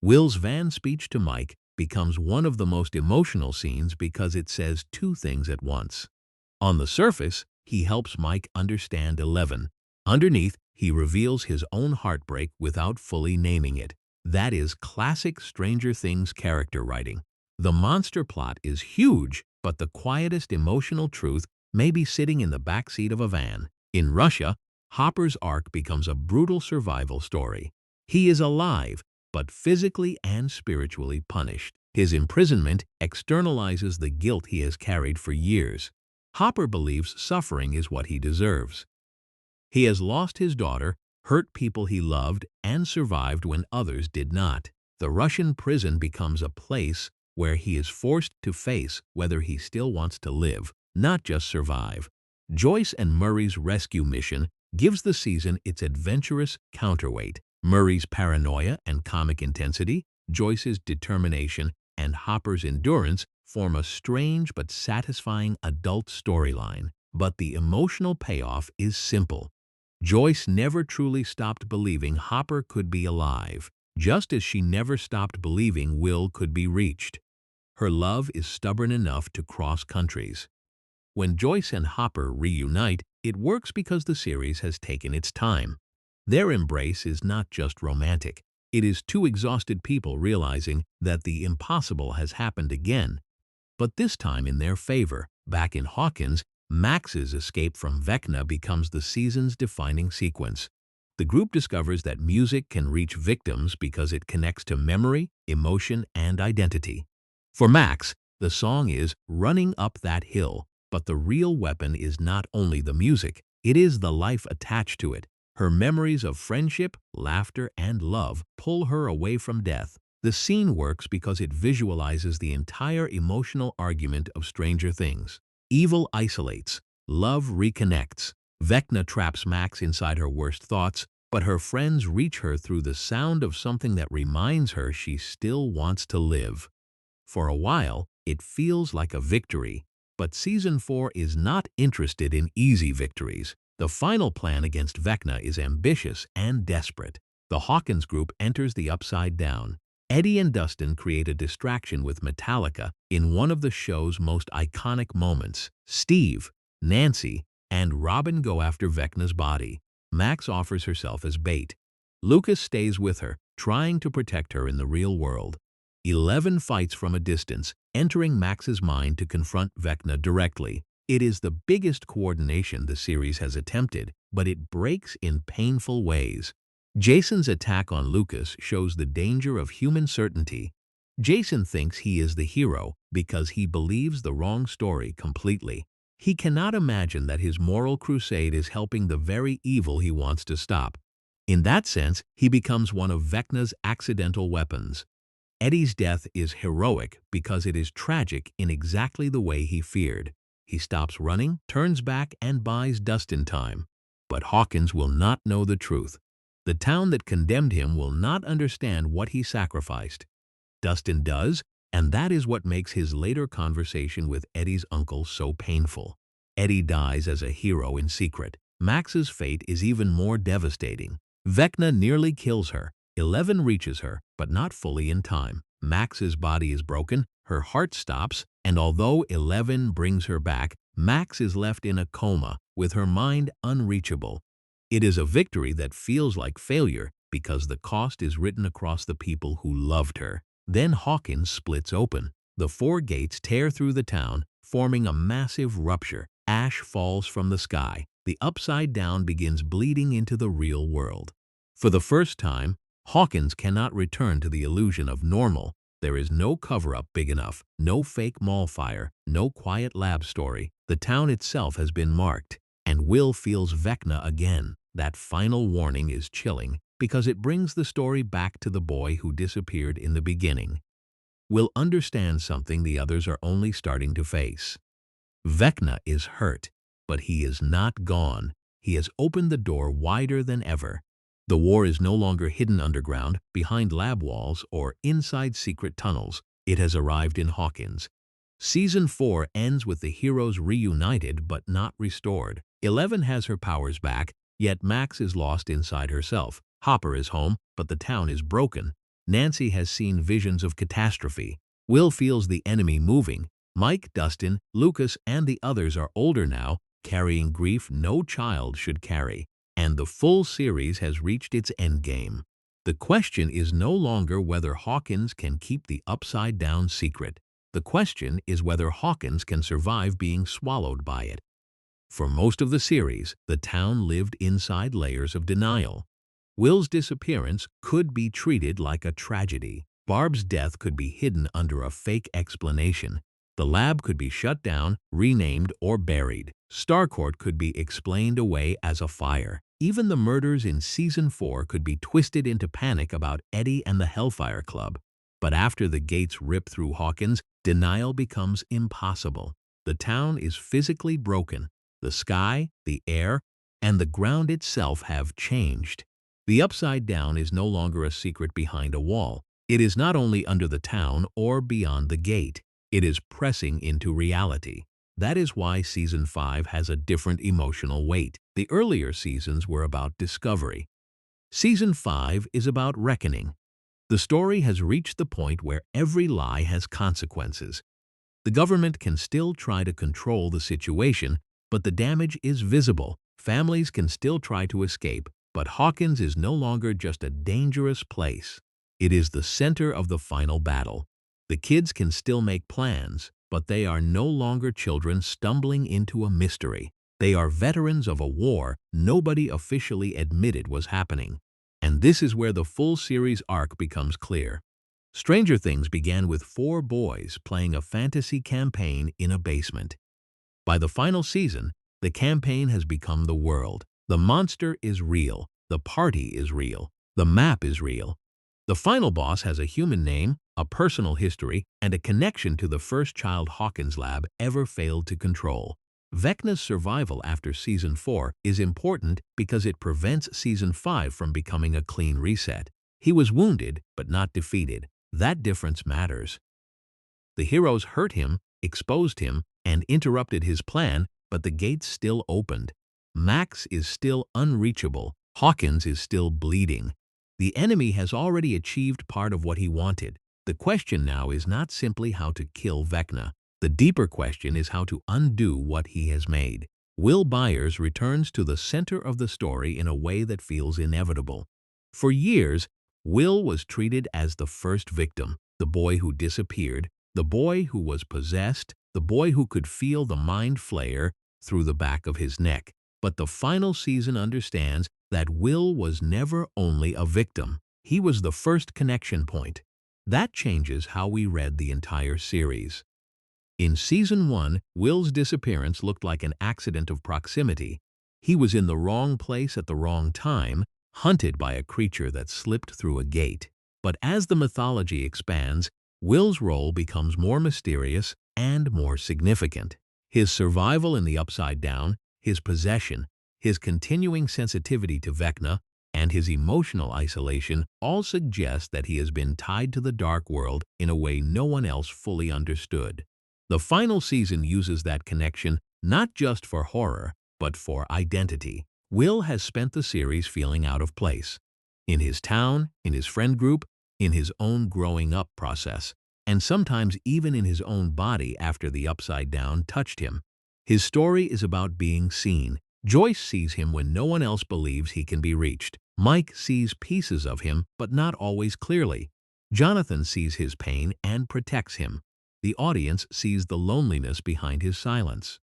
Will's van speech to Mike becomes one of the most emotional scenes because it says two things at once. On the surface, he helps Mike understand Eleven. Underneath, he reveals his own heartbreak without fully naming it. That is classic Stranger Things character writing. The monster plot is huge, but the quietest emotional truth may be sitting in the backseat of a van. In Russia, Hopper's arc becomes a brutal survival story. He is alive, but physically and spiritually punished. His imprisonment externalizes the guilt he has carried for years. Hopper believes suffering is what he deserves. He has lost his daughter, hurt people he loved, and survived when others did not. The Russian prison becomes a place where he is forced to face whether he still wants to live, not just survive. Joyce and Murray's rescue mission gives the season its adventurous counterweight. Murray's paranoia and comic intensity, Joyce's determination, and Hopper's endurance form a strange but satisfying adult storyline. But the emotional payoff is simple. Joyce never truly stopped believing Hopper could be alive, just as she never stopped believing Will could be reached. Her love is stubborn enough to cross countries. When Joyce and Hopper reunite, it works because the series has taken its time. Their embrace is not just romantic. It is two exhausted people realizing that the impossible has happened again, but this time in their favor. Back in Hawkins, Max's escape from Vecna becomes the season's defining sequence. The group discovers that music can reach victims because it connects to memory, emotion, and identity. For Max, the song is "Running Up That Hill," but the real weapon is not only the music, it is the life attached to it. Her memories of friendship, laughter, and love pull her away from death. The scene works because it visualizes the entire emotional argument of Stranger Things. Evil isolates, love reconnects. Vecna traps Max inside her worst thoughts, but her friends reach her through the sound of something that reminds her she still wants to live. For a while, it feels like a victory, but Season 4 is not interested in easy victories. The final plan against Vecna is ambitious and desperate. The Hawkins group enters the Upside Down. Eddie and Dustin create a distraction with Metallica in one of the show's most iconic moments. Steve, Nancy, and Robin go after Vecna's body. Max offers herself as bait. Lucas stays with her, trying to protect her in the real world. 11 fights from a distance, entering Max's mind to confront Vecna directly. It is the biggest coordination the series has attempted, but it breaks in painful ways. Jason's attack on Lucas shows the danger of human certainty. Jason thinks he is the hero because he believes the wrong story completely. He cannot imagine that his moral crusade is helping the very evil he wants to stop. In that sense, he becomes one of Vecna's accidental weapons. Eddie's death is heroic because it is tragic in exactly the way he feared. He stops running, turns back, and buys Dustin time. But Hawkins will not know the truth. The town that condemned him will not understand what he sacrificed. Dustin does, and that is what makes his later conversation with Eddie's uncle so painful. Eddie dies as a hero in secret. Max's fate is even more devastating. Vecna nearly kills her. 11 reaches her, but not fully in time. Max's body is broken, her heart stops, and although 11 brings her back, Max is left in a coma, with her mind unreachable. It is a victory that feels like failure because the cost is written across the people who loved her. Then Hawkins splits open. The 4 gates tear through the town, forming a massive rupture. Ash falls from the sky. The Upside Down begins bleeding into the real world. For the first time, Hawkins cannot return to the illusion of normal. There is no cover-up big enough, no fake mall fire, no quiet lab story. The town itself has been marked, and Will feels Vecna again. That final warning is chilling because it brings the story back to the boy who disappeared in the beginning. Will understands something the others are only starting to face. Vecna is hurt, but he is not gone. He has opened the door wider than ever. The war is no longer hidden underground, behind lab walls, or inside secret tunnels. It has arrived in Hawkins. Season 4 ends with the heroes reunited but not restored. 11 has her powers back, yet Max is lost inside herself. Hopper is home, but the town is broken. Nancy has seen visions of catastrophe. Will feels the enemy moving. Mike, Dustin, Lucas, and the others are older now, carrying grief no child should carry. And the full series has reached its endgame. The question is no longer whether Hawkins can keep the Upside Down secret. The question is whether Hawkins can survive being swallowed by it. For most of the series, the town lived inside layers of denial. Will's disappearance could be treated like a tragedy. Barb's death could be hidden under a fake explanation. The lab could be shut down, renamed, or buried. Starcourt could be explained away as a fire. Even the murders in Season 4 could be twisted into panic about Eddie and the Hellfire Club. But after the gates rip through Hawkins, denial becomes impossible. The town is physically broken. The sky, the air, and the ground itself have changed. The Upside Down is no longer a secret behind a wall. It is not only under the town or beyond the gate. It is pressing into reality. That is why Season 5 has a different emotional weight. The earlier seasons were about discovery. Season 5 is about reckoning. The story has reached the point where every lie has consequences. The government can still try to control the situation, but the damage is visible. Families can still try to escape, but Hawkins is no longer just a dangerous place. It is the center of the final battle. The kids can still make plans, but they are no longer children stumbling into a mystery. They are veterans of a war nobody officially admitted was happening. And this is where the full series arc becomes clear. Stranger Things began with 4 boys playing a fantasy campaign in a basement. By the final season, the campaign has become the world. The monster is real. The party is real. The map is real. The final boss has a human name, a personal history, and a connection to the first child Hawkins lab ever failed to control. Vecna's survival after Season 4 is important because it prevents Season 5 from becoming a clean reset. He was wounded, but not defeated. That difference matters. The heroes hurt him, exposed him, and interrupted his plan, but the gates still opened. Max is still unreachable. Hawkins is still bleeding. The enemy has already achieved part of what he wanted. The question now is not simply how to kill Vecna. The deeper question is how to undo what he has made. Will Byers returns to the center of the story in a way that feels inevitable. For years, Will was treated as the first victim, the boy who disappeared, the boy who was possessed, the boy who could feel the mind flare through the back of his neck. But the final season understands that Will was never only a victim. He was the first connection point. That changes how we read the entire series. In Season 1, Will's disappearance looked like an accident of proximity. He was in the wrong place at the wrong time, hunted by a creature that slipped through a gate. But as the mythology expands, Will's role becomes more mysterious and more significant. His survival in the Upside Down, his possession, his continuing sensitivity to Vecna, and his emotional isolation all suggest that he has been tied to the dark world in a way no one else fully understood. The final season uses that connection not just for horror, but for identity. Will has spent the series feeling out of place. In his town, in his friend group, in his own growing up process, and sometimes even in his own body after the Upside Down touched him. His story is about being seen. Joyce sees him when no one else believes he can be reached. Mike sees pieces of him, but not always clearly. Jonathan sees his pain and protects him. The audience sees the loneliness behind his silence.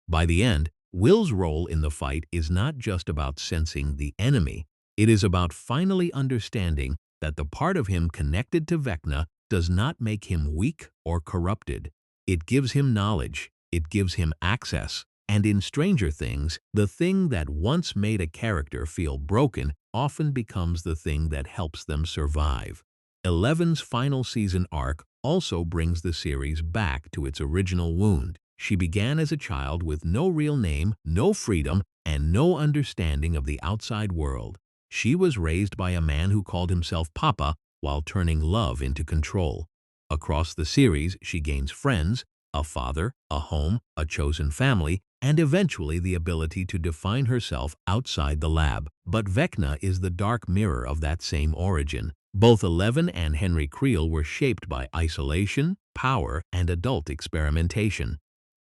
By the end, Will's role in the fight is not just about sensing the enemy. It is about finally understanding that the part of him connected to Vecna does not make him weak or corrupted. It gives him knowledge. It gives him access. And in Stranger Things, the thing that once made a character feel broken often becomes the thing that helps them survive. 11's final season arc also brings the series back to its original wound. She began as a child with no real name, no freedom, and no understanding of the outside world. She was raised by a man who called himself Papa while turning love into control. Across the series, she gains friends, a father, a home, a chosen family, and eventually the ability to define herself outside the lab. But Vecna is the dark mirror of that same origin. Both 11 and Henry Creel were shaped by isolation, power, and adult experimentation.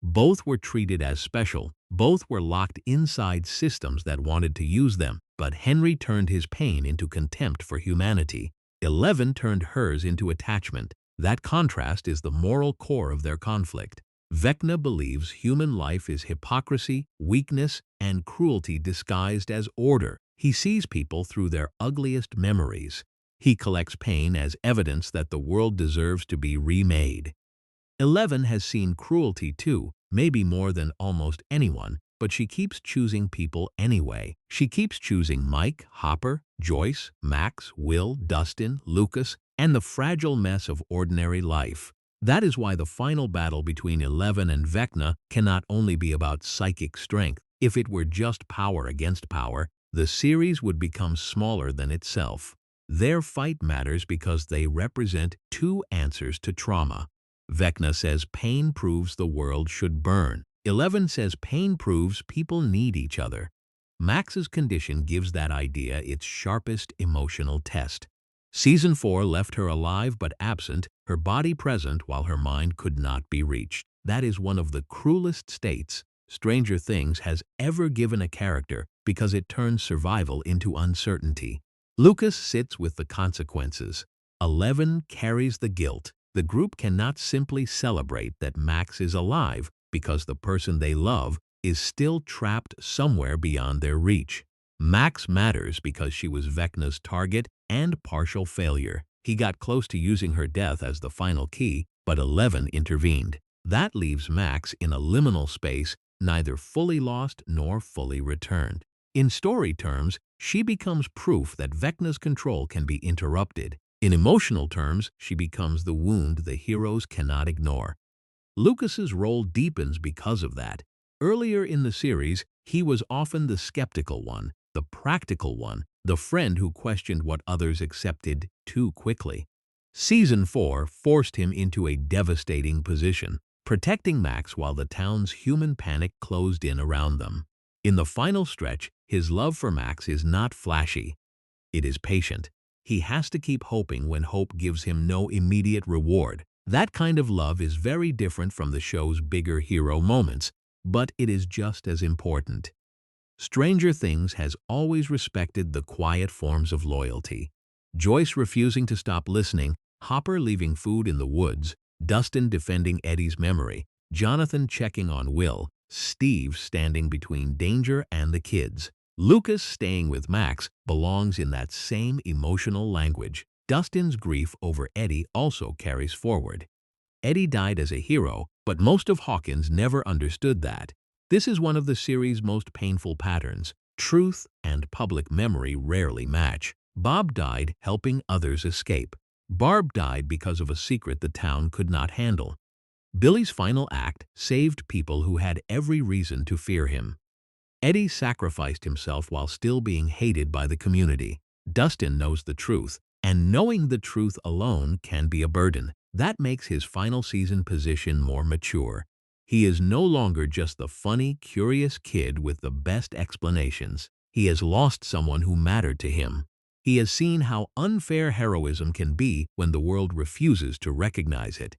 Both were treated as special. Both were locked inside systems that wanted to use them. But Henry turned his pain into contempt for humanity. 11 turned hers into attachment. That contrast is the moral core of their conflict. Vecna believes human life is hypocrisy, weakness, and cruelty disguised as order. He sees people through their ugliest memories. He collects pain as evidence that the world deserves to be remade. 11 has seen cruelty too, maybe more than almost anyone, but she keeps choosing people anyway. She keeps choosing Mike, Hopper, Joyce, Max, Will, Dustin, Lucas, and the fragile mess of ordinary life. That is why the final battle between 11 and Vecna cannot only be about psychic strength. If it were just power against power, the series would become smaller than itself. Their fight matters because they represent two answers to trauma. Vecna says pain proves the world should burn. 11 says pain proves people need each other. Max's condition gives that idea its sharpest emotional test. Season 4 left her alive but absent, her body present while her mind could not be reached. That is one of the cruelest states Stranger Things has ever given a character because it turns survival into uncertainty. Lucas sits with the consequences. 11 carries the guilt. The group cannot simply celebrate that Max is alive because the person they love is still trapped somewhere beyond their reach. Max matters because she was Vecna's target and partial failure. He got close to using her death as the final key, but 11 intervened. That leaves Max in a liminal space, neither fully lost nor fully returned. In story terms, she becomes proof that Vecna's control can be interrupted. In emotional terms, she becomes the wound the heroes cannot ignore. Lucas's role deepens because of that. Earlier in the series, he was often the skeptical one, the practical one, the friend who questioned what others accepted too quickly. Season 4 forced him into a devastating position, protecting Max while the town's human panic closed in around them. In the final stretch, his love for Max is not flashy. It is patient. He has to keep hoping when hope gives him no immediate reward. That kind of love is very different from the show's bigger hero moments, but it is just as important. Stranger Things has always respected the quiet forms of loyalty. Joyce refusing to stop listening, Hopper leaving food in the woods, Dustin defending Eddie's memory, Jonathan checking on Will, Steve standing between danger and the kids. Lucas staying with Max belongs in that same emotional language. Dustin's grief over Eddie also carries forward. Eddie died as a hero, but most of Hawkins never understood that. This is one of the series' most painful patterns. Truth and public memory rarely match. Bob died helping others escape. Barb died because of a secret the town could not handle. Billy's final act saved people who had every reason to fear him. Eddie sacrificed himself while still being hated by the community. Dustin knows the truth, and knowing the truth alone can be a burden. That makes his final season position more mature. He is no longer just the funny, curious kid with the best explanations. He has lost someone who mattered to him. He has seen how unfair heroism can be when the world refuses to recognize it.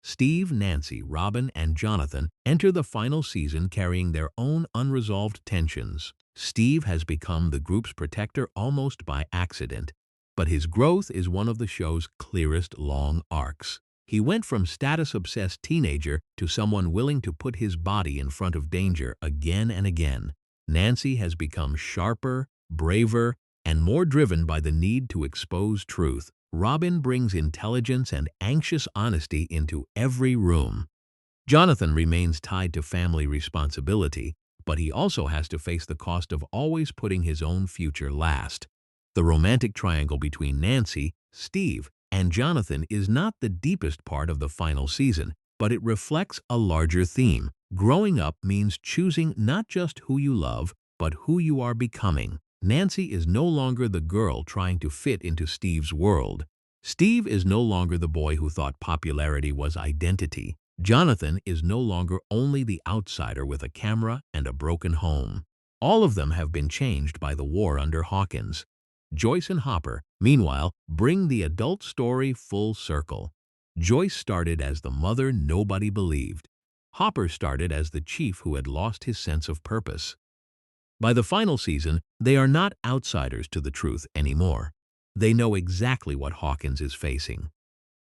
Steve, Nancy, Robin, and Jonathan enter the final season carrying their own unresolved tensions. Steve has become the group's protector almost by accident, but his growth is one of the show's clearest long arcs. He went from status-obsessed teenager to someone willing to put his body in front of danger again and again. Nancy has become sharper, braver, and more driven by the need to expose truth. Robin brings intelligence and anxious honesty into every room. Jonathan remains tied to family responsibility, but he also has to face the cost of always putting his own future last. The romantic triangle between Nancy, Steve, and Jonathan is not the deepest part of the final season, but it reflects a larger theme. Growing up means choosing not just who you love, but who you are becoming. Nancy is no longer the girl trying to fit into Steve's world. Steve is no longer the boy who thought popularity was identity. Jonathan is no longer only the outsider with a camera and a broken home. All of them have been changed by the war under Hawkins. Joyce and Hopper, meanwhile, bring the adult story full circle. Joyce started as the mother nobody believed. Hopper started as the chief who had lost his sense of purpose. By the final season, they are not outsiders to the truth anymore. They know exactly what Hawkins is facing.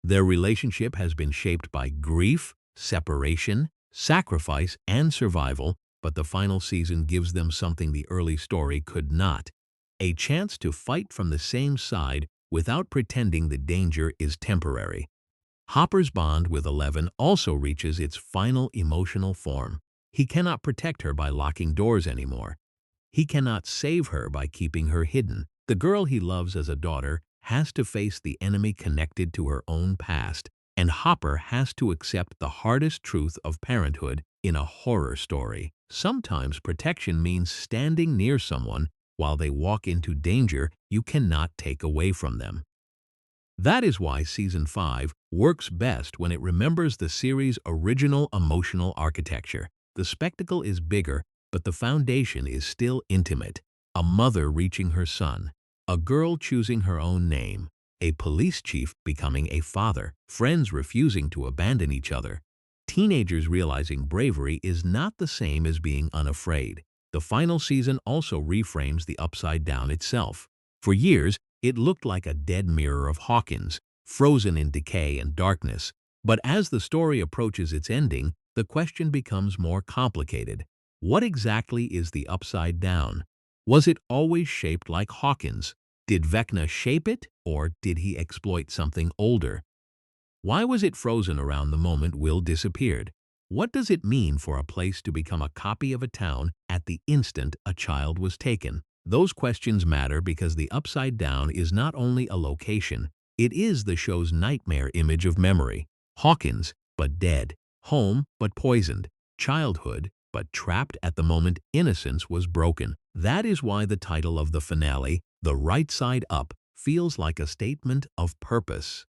Their relationship has been shaped by grief, separation, sacrifice, and survival, but the final season gives them something the early story could not: a chance to fight from the same side without pretending the danger is temporary. Hopper's bond with Eleven also reaches its final emotional form. He cannot protect her by locking doors anymore. He cannot save her by keeping her hidden. The girl he loves as a daughter has to face the enemy connected to her own past, and Hopper has to accept the hardest truth of parenthood in a horror story. Sometimes protection means standing near someone while they walk into danger you cannot take away from them. That is why Season 5 works best when it remembers the series' original emotional architecture. The spectacle is bigger, but the foundation is still intimate. A mother reaching her son, a girl choosing her own name, a police chief becoming a father, friends refusing to abandon each other. Teenagers realizing bravery is not the same as being unafraid. The final season also reframes the Upside Down itself. For years, it looked like a dead mirror of Hawkins, frozen in decay and darkness. But as the story approaches its ending, the question becomes more complicated. What exactly is the Upside Down? Was it always shaped like Hawkins? Did Vecna shape it, or did he exploit something older? Why was it frozen around the moment Will disappeared? What does it mean for a place to become a copy of a town at the instant a child was taken? Those questions matter because the Upside Down is not only a location, it is the show's nightmare image of memory. Hawkins, but dead. Home, but poisoned. Childhood, but trapped at the moment innocence was broken. That is why the title of the finale, The Right Side Up, feels like a statement of purpose.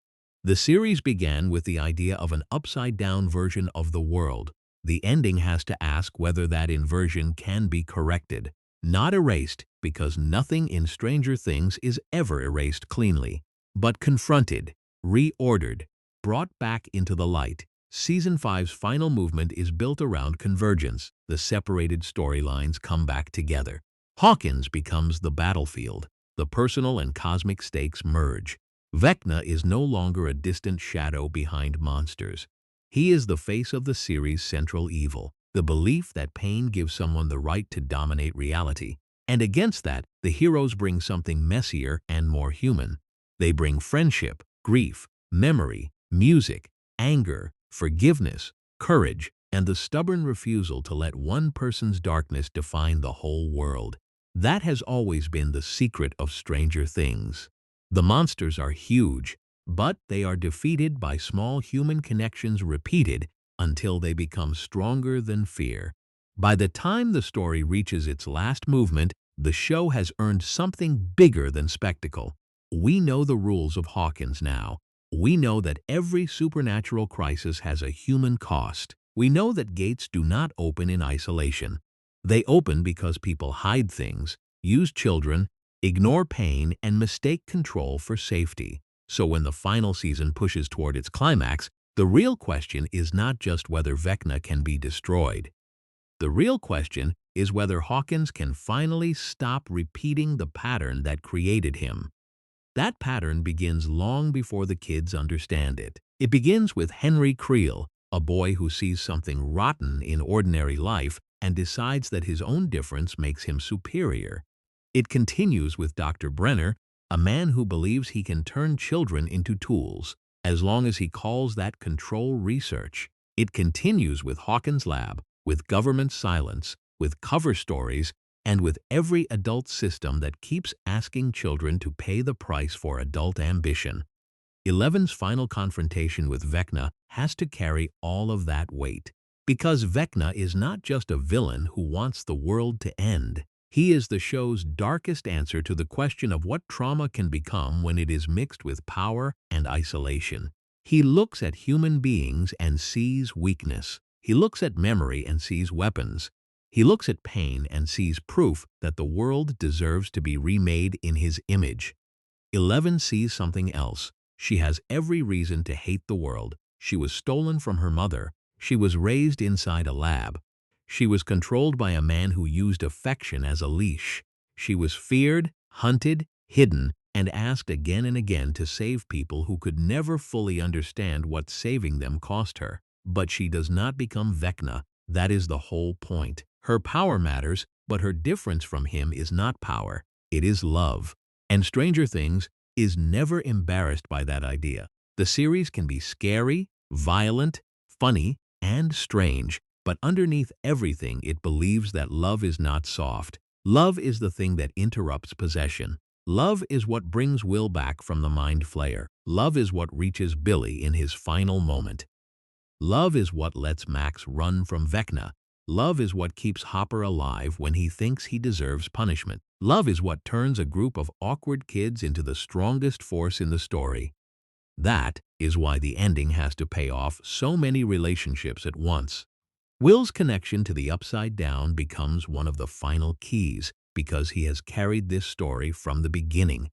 The series began with the idea of an upside-down version of the world. The ending has to ask whether that inversion can be corrected. Not erased, because nothing in Stranger Things is ever erased cleanly, but confronted, reordered, brought back into the light. Season 5's final movement is built around convergence. The separated storylines come back together. Hawkins becomes the battlefield. The personal and cosmic stakes merge. Vecna is no longer a distant shadow behind monsters. He is the face of the series' central evil, the belief that pain gives someone the right to dominate reality. And against that, the heroes bring something messier and more human. They bring friendship, grief, memory, music, anger, forgiveness, courage, and the stubborn refusal to let one person's darkness define the whole world. That has always been the secret of Stranger Things. The monsters are huge, but they are defeated by small human connections repeated until they become stronger than fear. By the time the story reaches its last movement, the show has earned something bigger than spectacle. We know the rules of Hawkins now. We know that every supernatural crisis has a human cost. We know that gates do not open in isolation. They open because people hide things, use children, ignore pain, and mistake control for safety. So when the final season pushes toward its climax, the real question is not just whether Vecna can be destroyed. The real question is whether Hawkins can finally stop repeating the pattern that created him. That pattern begins long before the kids understand it. It begins with Henry Creel, a boy who sees something rotten in ordinary life and decides that his own difference makes him superior. It continues with Dr. Brenner, a man who believes he can turn children into tools, as long as he calls that control research. It continues with Hawkins' lab, with government silence, with cover stories, and with every adult system that keeps asking children to pay the price for adult ambition. Eleven's final confrontation with Vecna has to carry all of that weight, because Vecna is not just a villain who wants the world to end. He is the show's darkest answer to the question of what trauma can become when it is mixed with power and isolation. He looks at human beings and sees weakness. He looks at memory and sees weapons. He looks at pain and sees proof that the world deserves to be remade in his image. 11 sees something else. She has every reason to hate the world. She was stolen from her mother. She was raised inside a lab. She was controlled by a man who used affection as a leash. She was feared, hunted, hidden, and asked again and again to save people who could never fully understand what saving them cost her. But she does not become Vecna. That is the whole point. Her power matters, but her difference from him is not power. It is love. And Stranger Things is never embarrassed by that idea. The series can be scary, violent, funny, and strange, but underneath everything it believes that love is not soft. Love is the thing that interrupts possession. Love is what brings Will back from the Mind Flayer. Love is what reaches Billy in his final moment. Love is what lets Max run from Vecna. Love is what keeps Hopper alive when he thinks he deserves punishment. Love is what turns a group of awkward kids into the strongest force in the story. That is why the ending has to pay off so many relationships at once. Will's connection to the Upside Down becomes one of the final keys because he has carried this story from the beginning.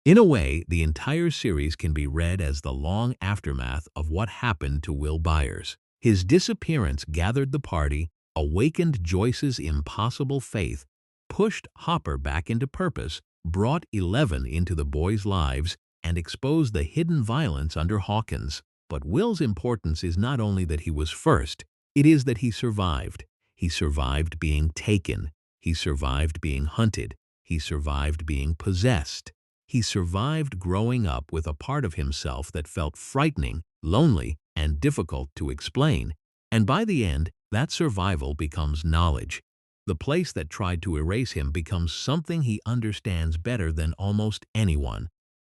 In a way, the entire series can be read as the long aftermath of what happened to Will Byers. His disappearance gathered the party, awakened Joyce's impossible faith, pushed Hopper back into purpose, brought 11 into the boys' lives, and exposed the hidden violence under Hawkins. But Will's importance is not only that he was first, it is that he survived. He survived being taken. He survived being hunted. He survived being possessed. He survived growing up with a part of himself that felt frightening, lonely, and difficult to explain. And by the end, that survival becomes knowledge. The place that tried to erase him becomes something he understands better than almost anyone.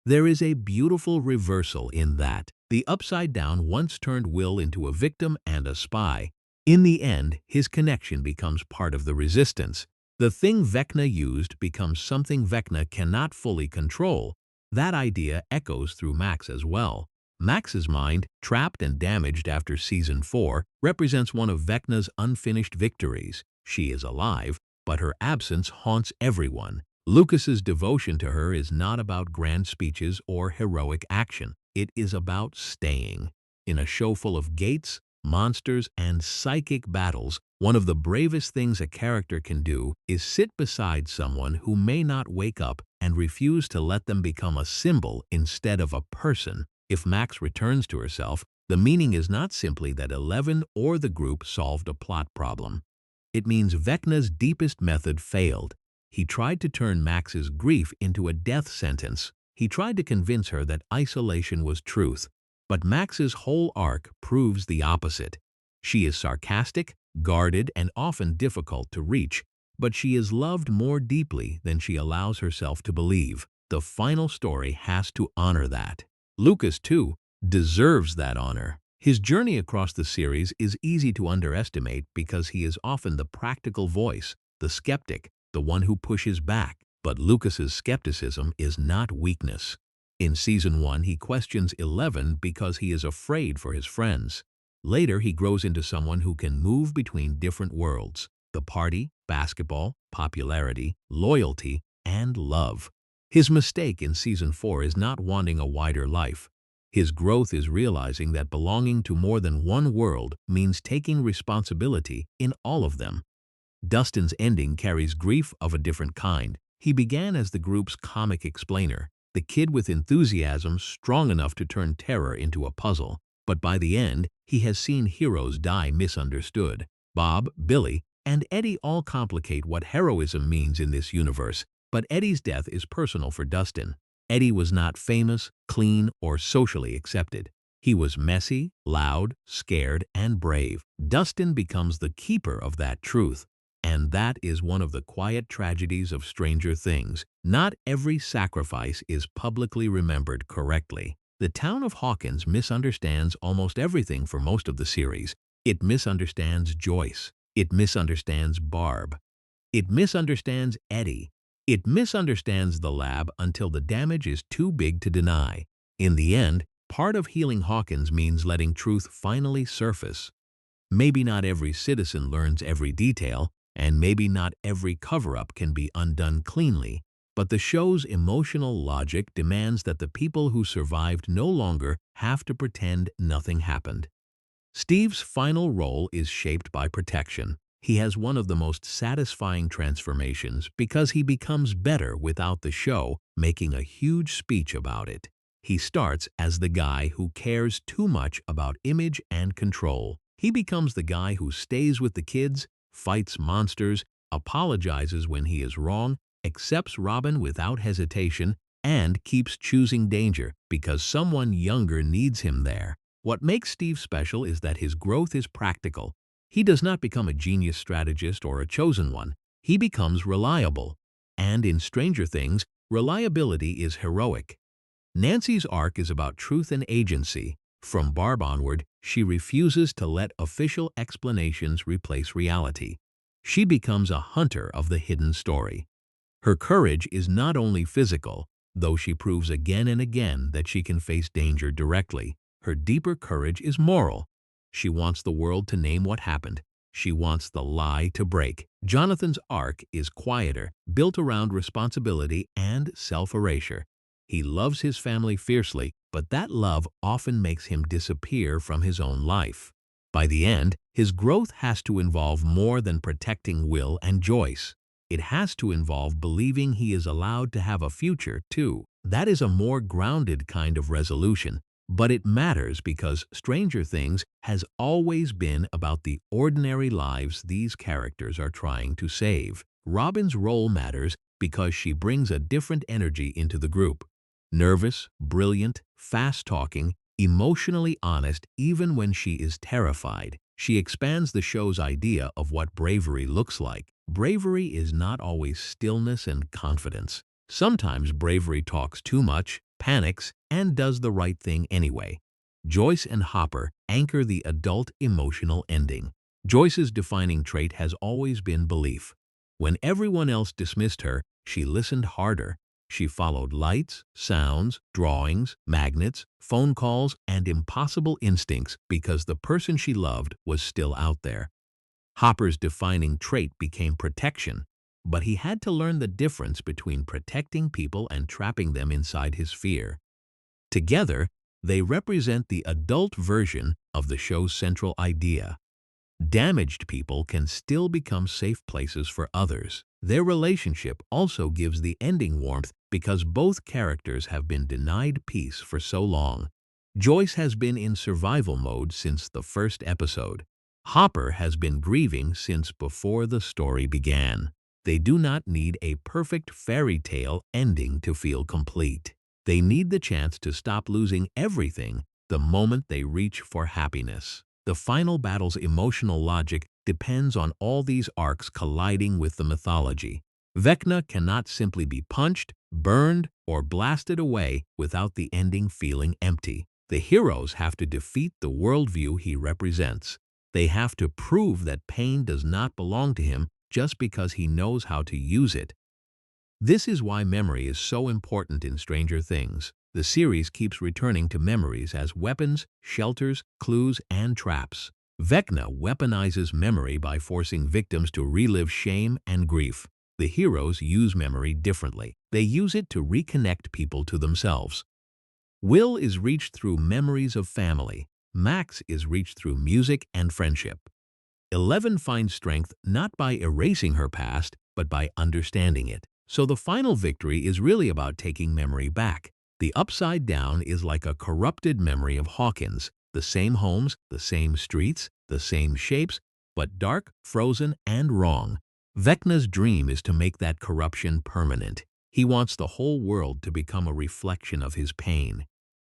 There is a beautiful reversal in that. The Upside Down once turned Will into a victim and a spy. In the end, his connection becomes part of the resistance. The thing Vecna used becomes something Vecna cannot fully control. That idea echoes through Max as well. Max's mind, trapped and damaged after Season 4, represents one of Vecna's unfinished victories. She is alive, but her absence haunts everyone. Lucas's devotion to her is not about grand speeches or heroic action. It is about staying. In a show full of gates, monsters, and psychic battles, one of the bravest things a character can do is sit beside someone who may not wake up and refuse to let them become a symbol instead of a person. If Max returns to herself, the meaning is not simply that 11 or the group solved a plot problem. It means Vecna's deepest method failed. He tried to turn Max's grief into a death sentence. He tried to convince her that isolation was truth. But Max's whole arc proves the opposite. She is sarcastic, guarded, and often difficult to reach, but she is loved more deeply than she allows herself to believe. The final story has to honor that. Lucas, too, deserves that honor. His journey across the series is easy to underestimate because he is often the practical voice, the skeptic, the one who pushes back. But Lucas's skepticism is not weakness. In Season 1, he questions 11 because he is afraid for his friends. Later, he grows into someone who can move between different worlds: the party, basketball, popularity, loyalty, and love. His mistake in Season 4 is not wanting a wider life. His growth is realizing that belonging to more than one world means taking responsibility in all of them. Dustin's ending carries grief of a different kind. He began as the group's comic explainer, the kid with enthusiasm strong enough to turn terror into a puzzle. But by the end, he has seen heroes die misunderstood. Bob, Billy, and Eddie all complicate what heroism means in this universe, but Eddie's death is personal for Dustin. Eddie was not famous, clean, or socially accepted. He was messy, loud, scared, and brave. Dustin becomes the keeper of that truth. And that is one of the quiet tragedies of Stranger Things. Not every sacrifice is publicly remembered correctly. The town of Hawkins misunderstands almost everything for most of the series. It misunderstands Joyce. It misunderstands Barb. It misunderstands Eddie. It misunderstands the lab until the damage is too big to deny. In the end, part of healing Hawkins means letting truth finally surface. Maybe not every citizen learns every detail, and maybe not every cover-up can be undone cleanly, but the show's emotional logic demands that the people who survived no longer have to pretend nothing happened. Steve's final role is shaped by protection. He has one of the most satisfying transformations because he becomes better without the show making a huge speech about it. He starts as the guy who cares too much about image and control. He becomes the guy who stays with the kids, fights monsters, apologizes when he is wrong, accepts Robin without hesitation, and keeps choosing danger because someone younger needs him there. What makes Steve special is that his growth is practical. He does not become a genius strategist or a chosen one. He becomes reliable. And in Stranger Things, reliability is heroic. Nancy's arc is about truth and agency. From Barb onward, she refuses to let official explanations replace reality. She becomes a hunter of the hidden story. Her courage is not only physical, though she proves again and again that she can face danger directly. Her deeper courage is moral. She wants the world to name what happened. She wants the lie to break. Jonathan's arc is quieter, built around responsibility and self-erasure. He loves his family fiercely, but that love often makes him disappear from his own life. By the end, his growth has to involve more than protecting Will and Joyce. It has to involve believing he is allowed to have a future, too. That is a more grounded kind of resolution, but it matters because Stranger Things has always been about the ordinary lives these characters are trying to save. Robin's role matters because she brings a different energy into the group. Nervous, brilliant, fast-talking, emotionally honest even when she is terrified. She expands the show's idea of what bravery looks like. Bravery is not always stillness and confidence. Sometimes bravery talks too much, panics, and does the right thing anyway. Joyce and Hopper anchor the adult emotional ending. Joyce's defining trait has always been belief. When everyone else dismissed her, she listened harder. She followed lights, sounds, drawings, magnets, phone calls, and impossible instincts because the person she loved was still out there. Hopper's defining trait became protection, but he had to learn the difference between protecting people and trapping them inside his fear. Together, they represent the adult version of the show's central idea. Damaged people can still become safe places for others. Their relationship also gives the ending warmth because both characters have been denied peace for so long. Joyce has been in survival mode since the first episode. Hopper has been grieving since before the story began. They do not need a perfect fairy tale ending to feel complete. They need the chance to stop losing everything the moment they reach for happiness. The final battle's emotional logic depends on all these arcs colliding with the mythology. Vecna cannot simply be punched, burned, or blasted away without the ending feeling empty. The heroes have to defeat the worldview he represents. They have to prove that pain does not belong to him just because he knows how to use it. This is why memory is so important in Stranger Things. The series keeps returning to memories as weapons, shelters, clues, and traps. Vecna weaponizes memory by forcing victims to relive shame and grief. The heroes use memory differently. They use it to reconnect people to themselves. Will is reached through memories of family. Max is reached through music and friendship. 11 finds strength not by erasing her past, but by understanding it. So the final victory is really about taking memory back. The Upside Down is like a corrupted memory of Hawkins. The same homes, the same streets, the same shapes, but dark, frozen, and wrong. Vecna's dream is to make that corruption permanent. He wants the whole world to become a reflection of his pain.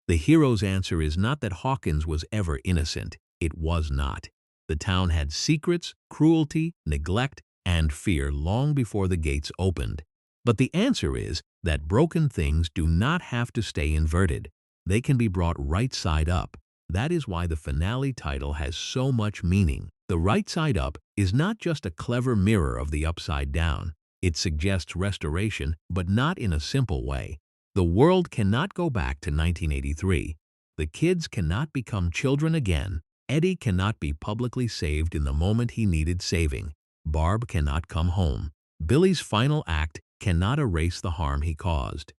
The hero's answer is not that Hawkins was ever innocent. It was not. The town had secrets, cruelty, neglect, and fear long before the gates opened. But the answer is that broken things do not have to stay inverted. They can be brought right side up. That is why the finale title has so much meaning. The right side up is not just a clever mirror of the upside down. It suggests restoration, but not in a simple way. The world cannot go back to 1983. The kids cannot become children again. Eddie cannot be publicly saved in the moment he needed saving. Barb cannot come home. Billy's final act cannot erase the harm he caused.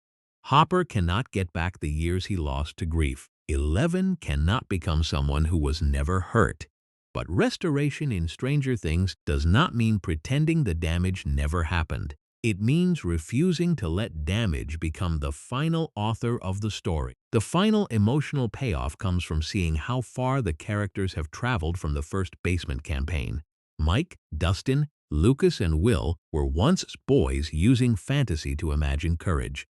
Hopper cannot get back the years he lost to grief. 11 cannot become someone who was never hurt. But restoration in Stranger Things does not mean pretending the damage never happened. It means refusing to let damage become the final author of the story. The final emotional payoff comes from seeing how far the characters have traveled from the first basement campaign. Mike, Dustin, Lucas, and Will were once boys using fantasy to imagine courage.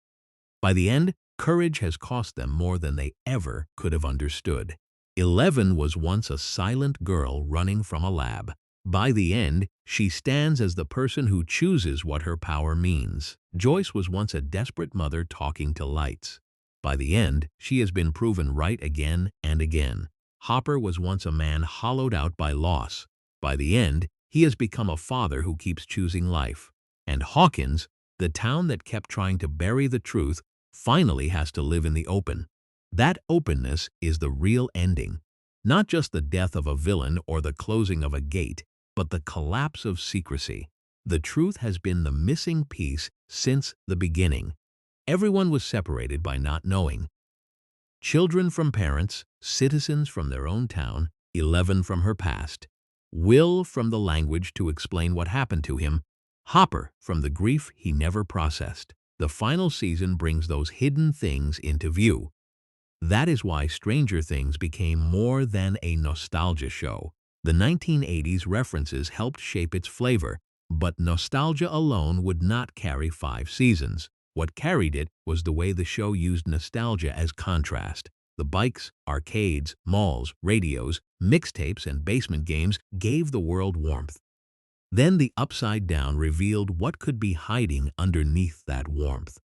By the end, courage has cost them more than they ever could have understood. 11 was once a silent girl running from a lab. By the end, she stands as the person who chooses what her power means. Joyce was once a desperate mother talking to lights. By the end, she has been proven right again and again. Hopper was once a man hollowed out by loss. By the end, he has become a father who keeps choosing life. And Hawkins, the town that kept trying to bury the truth, finally has to live in the open. That openness is the real ending. Not just the death of a villain or the closing of a gate, but the collapse of secrecy. The truth has been the missing piece since the beginning. Everyone was separated by not knowing. Children from parents, citizens from their own town, 11 from her past. Will from the language to explain what happened to him. Hopper from the grief he never processed. The final season brings those hidden things into view. That is why Stranger Things became more than a nostalgia show. The 1980s references helped shape its flavor, but nostalgia alone would not carry 5 seasons. What carried it was the way the show used nostalgia as contrast. The bikes, arcades, malls, radios, mixtapes, and basement games gave the world warmth. Then the Upside Down revealed what could be hiding underneath that warmth.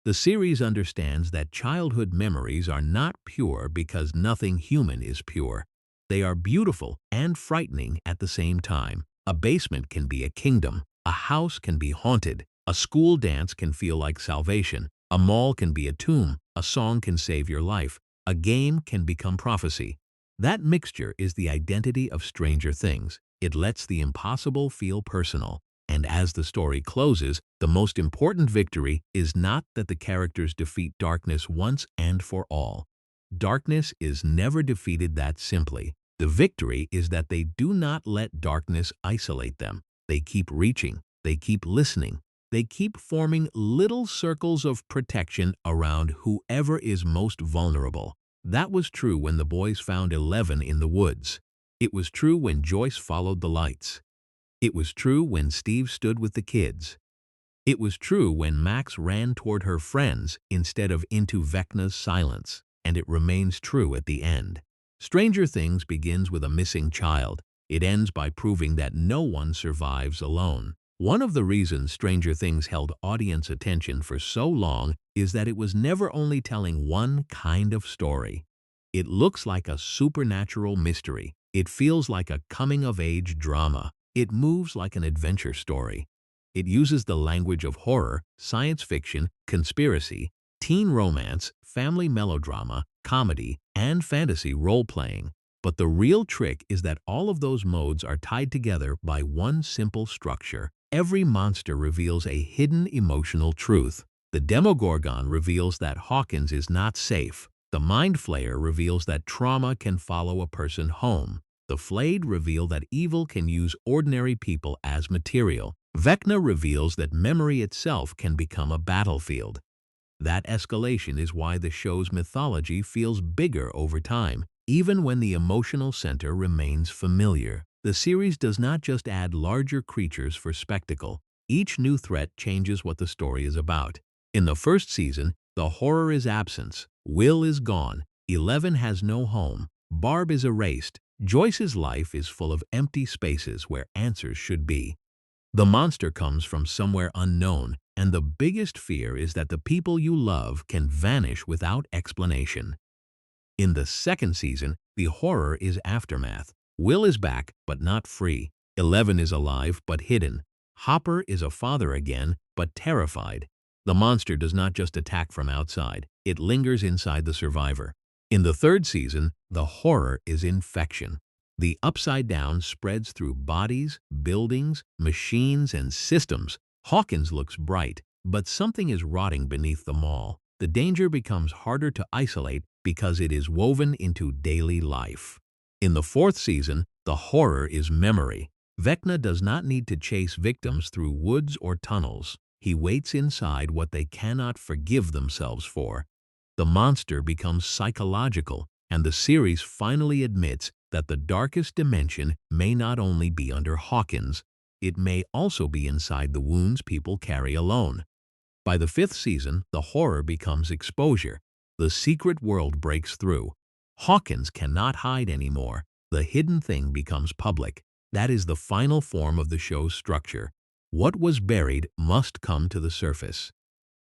The series understands that childhood memories are not pure because nothing human is pure. They are beautiful and frightening at the same time. A basement can be a kingdom. A house can be haunted. A school dance can feel like salvation. A mall can be a tomb. A song can save your life. A game can become prophecy. That mixture is the identity of Stranger Things. It lets the impossible feel personal. And as the story closes, the most important victory is not that the characters defeat darkness once and for all. Darkness is never defeated that simply. The victory is that they do not let darkness isolate them. They keep reaching. They keep listening. They keep forming little circles of protection around whoever is most vulnerable. That was true when the boys found 11 in the woods. It was true when Joyce followed the lights. It was true when Steve stood with the kids. It was true when Max ran toward her friends instead of into Vecna's silence. And it remains true at the end. Stranger Things begins with a missing child. It ends by proving that no one survives alone. One of the reasons Stranger Things held audience attention for so long is that it was never only telling one kind of story. It looks like a supernatural mystery. It feels like a coming-of-age drama. It moves like an adventure story. It uses the language of horror, science fiction, conspiracy, teen romance, family melodrama, comedy, and fantasy role-playing. But the real trick is that all of those modes are tied together by one simple structure. Every monster reveals a hidden emotional truth. The Demogorgon reveals that Hawkins is not safe. The Mind Flayer reveals that trauma can follow a person home. The Flayed reveal that evil can use ordinary people as material. Vecna reveals that memory itself can become a battlefield. That escalation is why the show's mythology feels bigger over time, even when the emotional center remains familiar. The series does not just add larger creatures for spectacle. Each new threat changes what the story is about. In the first season, the horror is absence. Will is gone. 11 has no home. Barb is erased. Joyce's life is full of empty spaces where answers should be. The monster comes from somewhere unknown, and the biggest fear is that the people you love can vanish without explanation. In the second season, the horror is aftermath. Will is back, but not free. 11 is alive, but hidden. Hopper is a father again, but terrified. The monster does not just attack from outside. It lingers inside the survivor. In the third season, the horror is infection. The Upside Down spreads through bodies, buildings, machines, and systems. Hawkins looks bright, but something is rotting beneath the mall. The danger becomes harder to isolate because it is woven into daily life. In the fourth season, the horror is memory. Vecna does not need to chase victims through woods or tunnels. He waits inside what they cannot forgive themselves for. The monster becomes psychological, and the series finally admits that the darkest dimension may not only be under Hawkins, it may also be inside the wounds people carry alone. By the fifth season, the horror becomes exposure. The secret world breaks through. Hawkins cannot hide anymore. The hidden thing becomes public. That is the final form of the show's structure. What was buried must come to the surface.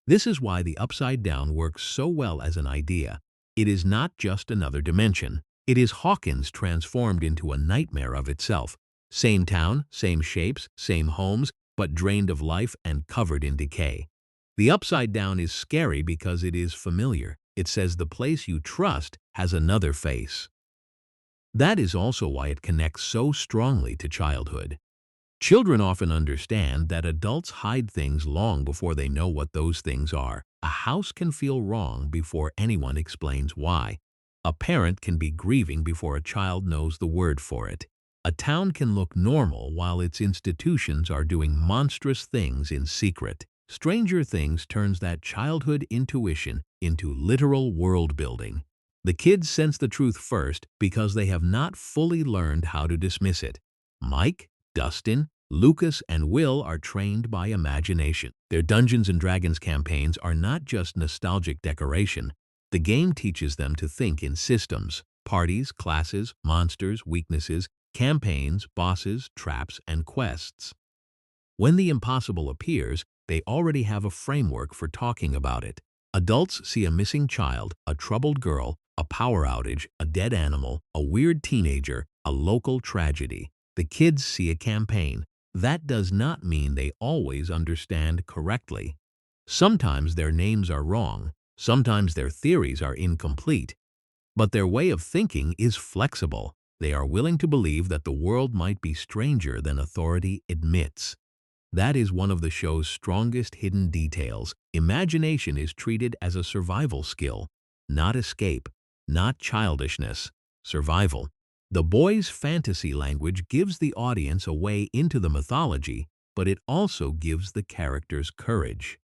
This is why the Upside Down works so well as an idea. It is not just another dimension. It is Hawkins transformed into a nightmare of itself. Same town, same shapes, same homes, but drained of life and covered in decay. The Upside Down is scary because it is familiar. It says the place you trust has another face. That is also why it connects so strongly to childhood. Children often understand that adults hide things long before they know what those things are. A house can feel wrong before anyone explains why. A parent can be grieving before a child knows the word for it. A town can look normal while its institutions are doing monstrous things in secret. Stranger Things turns that childhood intuition into literal world building. The kids sense the truth first because they have not fully learned how to dismiss it. Mike, Dustin, Lucas, and Will are trained by imagination. Their Dungeons & Dragons campaigns are not just nostalgic decoration. The game teaches them to think in systems: parties, classes, monsters, weaknesses, campaigns, bosses, traps, and quests. When the impossible appears, they already have a framework for talking about it. Adults see a missing child, a troubled girl, A power outage, a dead animal, a weird teenager, a local tragedy. The kids see a campaign. That does not mean they always understand correctly. Sometimes their names are wrong. Sometimes their theories are incomplete. But their way of thinking is flexible. They are willing to believe that the world might be stranger than authority admits. That is one of the show's strongest hidden details. Imagination is treated as a survival skill, not escape, not childishness, survival. The boys' fantasy language gives the audience a way into the mythology, but it also gives the characters courage.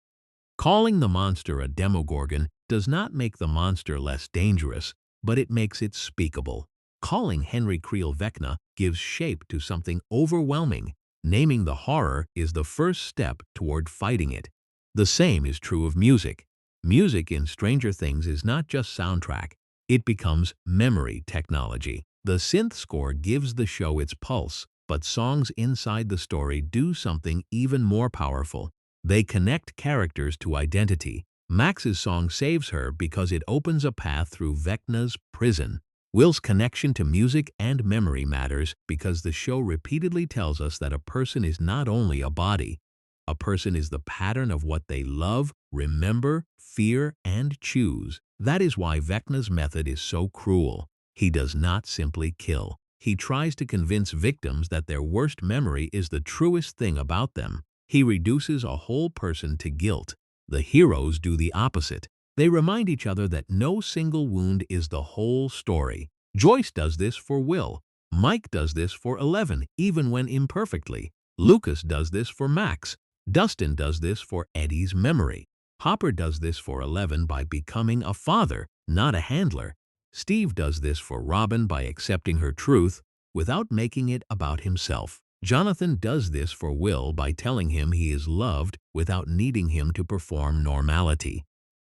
Calling the monster a demogorgon does not make the monster less dangerous, but it makes it speakable. Calling Henry Creel Vecna gives shape to something overwhelming. Naming the horror is the first step toward fighting it. The same is true of music. Music in Stranger Things is not just soundtrack. It becomes memory technology. The synth score gives the show its pulse, but songs inside the story do something even more powerful. They connect characters to identity. Max's song saves her because it opens a path through Vecna's prison. Will's connection to music and memory matters because the show repeatedly tells us that a person is not only a body. A person is the pattern of what they love, remember, fear, and choose. That is why Vecna's method is so cruel. He does not simply kill. He tries to convince victims that their worst memory is the truest thing about them. He reduces a whole person to guilt. The heroes do the opposite. They remind each other that no single wound is the whole story. Joyce does this for Will. Mike does this for Eleven, even when imperfectly. Lucas does this for Max. Dustin does this for Eddie's memory. Hopper does this for Eleven by becoming a father, not a handler. Steve does this for Robin by accepting her truth without making it about himself. Jonathan does this for Will by telling him he is loved without needing him to perform normality.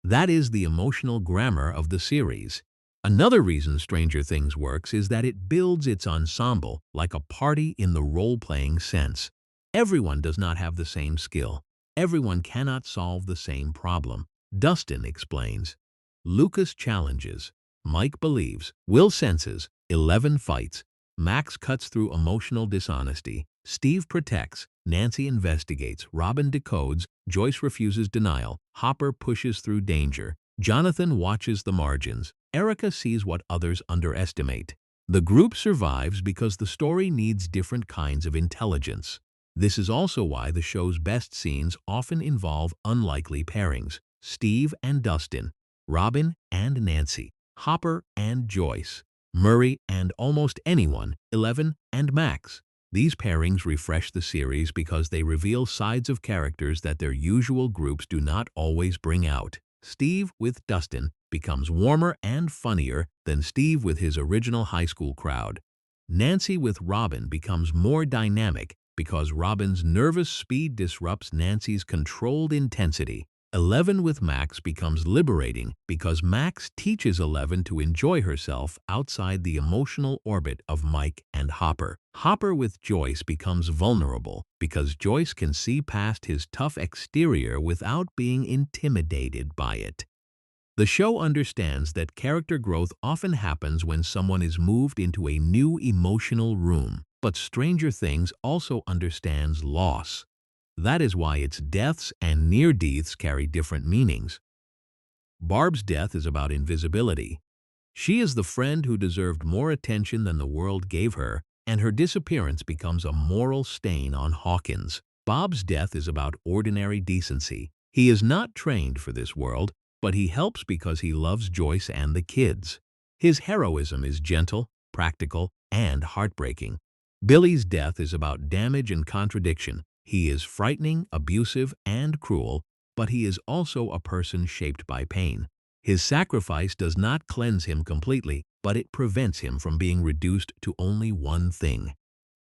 That is the emotional grammar of the series. Another reason Stranger Things works is that it builds its ensemble like a party in the role-playing sense. Everyone does not have the same skill. Everyone cannot solve the same problem. Dustin explains. Lucas challenges. Mike believes. Will senses. 11 fights. Max cuts through emotional dishonesty. Steve protects. Nancy investigates. Robin decodes. Joyce refuses denial. Hopper pushes through danger. Jonathan watches the margins. Erica sees what others underestimate. The group survives because the story needs different kinds of intelligence. This is also why the show's best scenes often involve unlikely pairings. Steve and Dustin, Robin and Nancy, Hopper and Joyce, Murray and almost anyone, 11 and Max. These pairings refresh the series because they reveal sides of characters that their usual groups do not always bring out. Steve with Dustin becomes warmer and funnier than Steve with his original high school crowd. Nancy with Robin becomes more dynamic because Robin's nervous speed disrupts Nancy's controlled intensity. 11 with Max becomes liberating because Max teaches 11 to enjoy herself outside the emotional orbit of Mike and Hopper. Hopper with Joyce becomes vulnerable because Joyce can see past his tough exterior without being intimidated by it. The show understands that character growth often happens when someone is moved into a new emotional room, but Stranger Things also understands loss. That is why its deaths and near-deaths carry different meanings. Barb's death is about invisibility. She is the friend who deserved more attention than the world gave her, and her disappearance becomes a moral stain on Hawkins. Bob's death is about ordinary decency. He is not trained for this world, but he helps because he loves Joyce and the kids. His heroism is gentle, practical, and heartbreaking. Billy's death is about damage and contradiction. He is frightening, abusive, and cruel, but he is also a person shaped by pain. His sacrifice does not cleanse him completely, but it prevents him from being reduced to only one thing.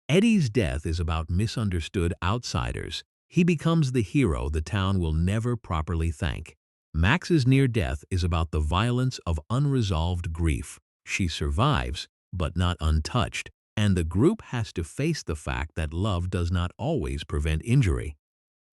Eddie's death is about misunderstood outsiders. He becomes the hero the town will never properly thank. Max's near death is about the violence of unresolved grief. She survives, but not untouched. And the group has to face the fact that love does not always prevent injury.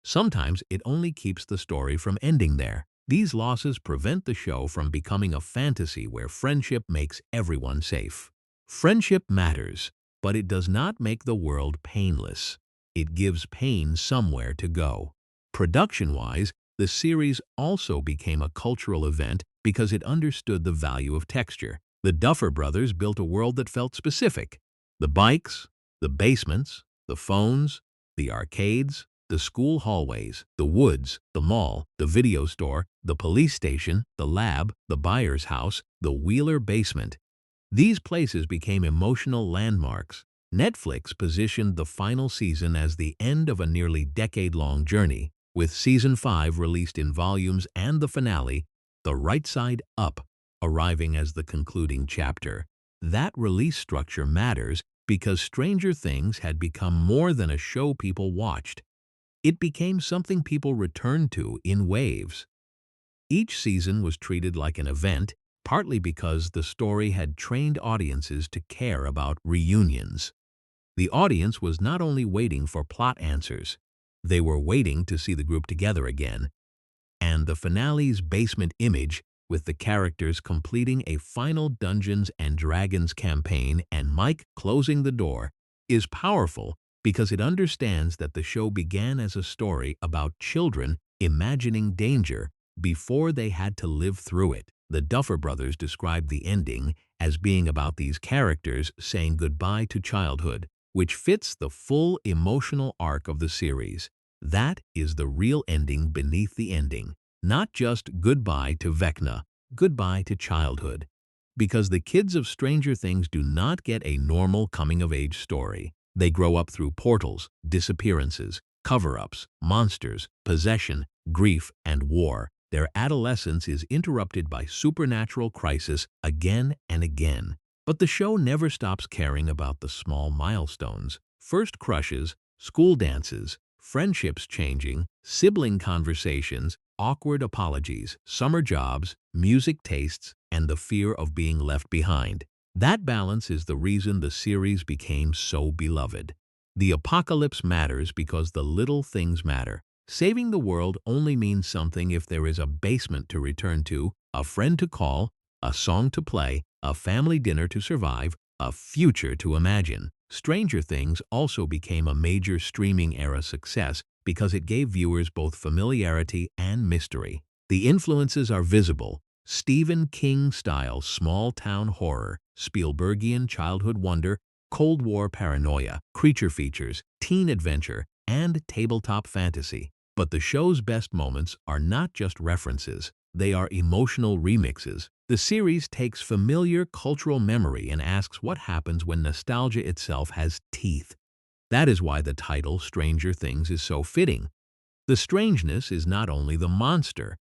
Sometimes it only keeps the story from ending there. These losses prevent the show from becoming a fantasy where friendship makes everyone safe. Friendship matters, but it does not make the world painless. It gives pain somewhere to go. Production-wise, the series also became a cultural event because it understood the value of texture. The Duffer Brothers built a world that felt specific. The bikes, the basements, the phones, the arcades, the school hallways, the woods, the mall, the video store, the police station, the lab, the Byers house, the Wheeler basement. These places became emotional landmarks. Netflix positioned the final season as the end of a nearly decade-long journey, with Season 5 released in volumes and the finale, The Right Side Up, arriving as the concluding chapter. That release structure matters because Stranger Things had become more than a show people watched. It became something people returned to in waves. Each season was treated like an event, partly because the story had trained audiences to care about reunions. The audience was not only waiting for plot answers, they were waiting to see the group together again. And the finale's basement image, with the characters completing a final Dungeons and Dragons campaign and Mike closing the door, is powerful because it understands that the show began as a story about children imagining danger before they had to live through it. The Duffer Brothers described the ending as being about these characters saying goodbye to childhood, which fits the full emotional arc of the series. That is the real ending beneath the ending, not just goodbye to Vecna, goodbye to childhood. Because the kids of Stranger Things do not get a normal coming-of-age story. They grow up through portals, disappearances, cover-ups, monsters, possession, grief, and war. Their adolescence is interrupted by supernatural crisis again and again. But the show never stops caring about the small milestones. First crushes, school dances, friendships changing, sibling conversations, awkward apologies, summer jobs, music tastes, and the fear of being left behind. That balance is the reason the series became so beloved. The apocalypse matters because the little things matter. Saving the world only means something if there is a basement to return to, a friend to call, a song to play, a family dinner to survive, a future to imagine. Stranger Things also became a major streaming era success because it gave viewers both familiarity and mystery. The influences are visible: Stephen King-style small-town horror, Spielbergian childhood wonder, Cold War paranoia, creature features, teen adventure, and tabletop fantasy. But the show's best moments are not just references, they are emotional remixes. The series takes familiar cultural memory and asks what happens when nostalgia itself has teeth. That is why the title Stranger Things is so fitting. The strangeness is not only the monster.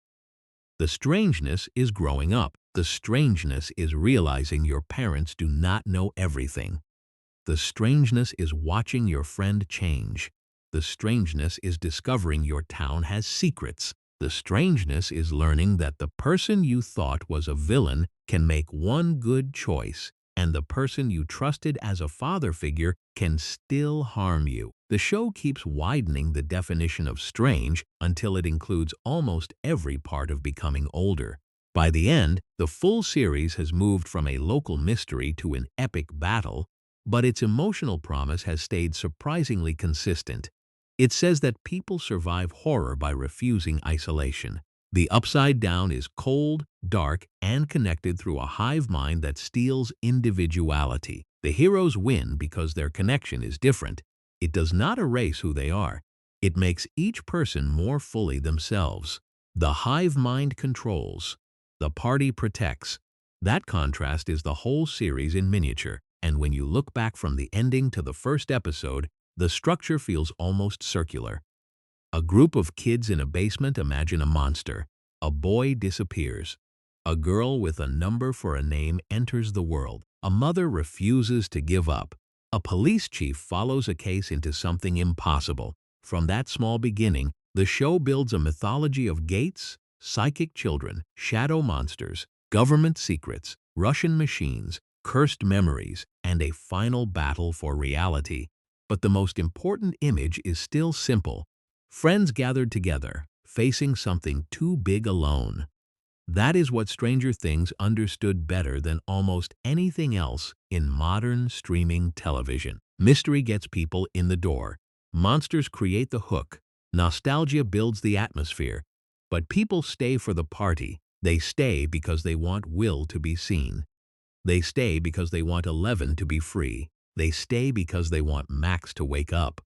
The strangeness is growing up. The strangeness is realizing your parents do not know everything. The strangeness is watching your friend change. The strangeness is discovering your town has secrets. The strangeness is learning that the person you thought was a villain can make one good choice, and the person you trusted as a father figure can still harm you. The show keeps widening the definition of strange until it includes almost every part of becoming older. By the end, the full series has moved from a local mystery to an epic battle, but its emotional promise has stayed surprisingly consistent. It says that people survive horror by refusing isolation. The Upside Down is cold, dark, and connected through a hive mind that steals individuality. The heroes win because their connection is different. It does not erase who they are. It makes each person more fully themselves. The hive mind controls. The party protects. That contrast is the whole series in miniature. And when you look back from the ending to the first episode, the structure feels almost circular. A group of kids in a basement imagine a monster. A boy disappears. A girl with a number for a name enters the world. A mother refuses to give up. A police chief follows a case into something impossible. From that small beginning, the show builds a mythology of gates, psychic children, shadow monsters, government secrets, Russian machines, cursed memories, and a final battle for reality. But the most important image is still simple. Friends gathered together, facing something too big alone. That is what Stranger Things understood better than almost anything else in modern streaming television. Mystery gets people in the door. Monsters create the hook. Nostalgia builds the atmosphere. But people stay for the party. They stay because they want Will to be seen. They stay because they want Eleven to be free. They stay because they want Max to wake up.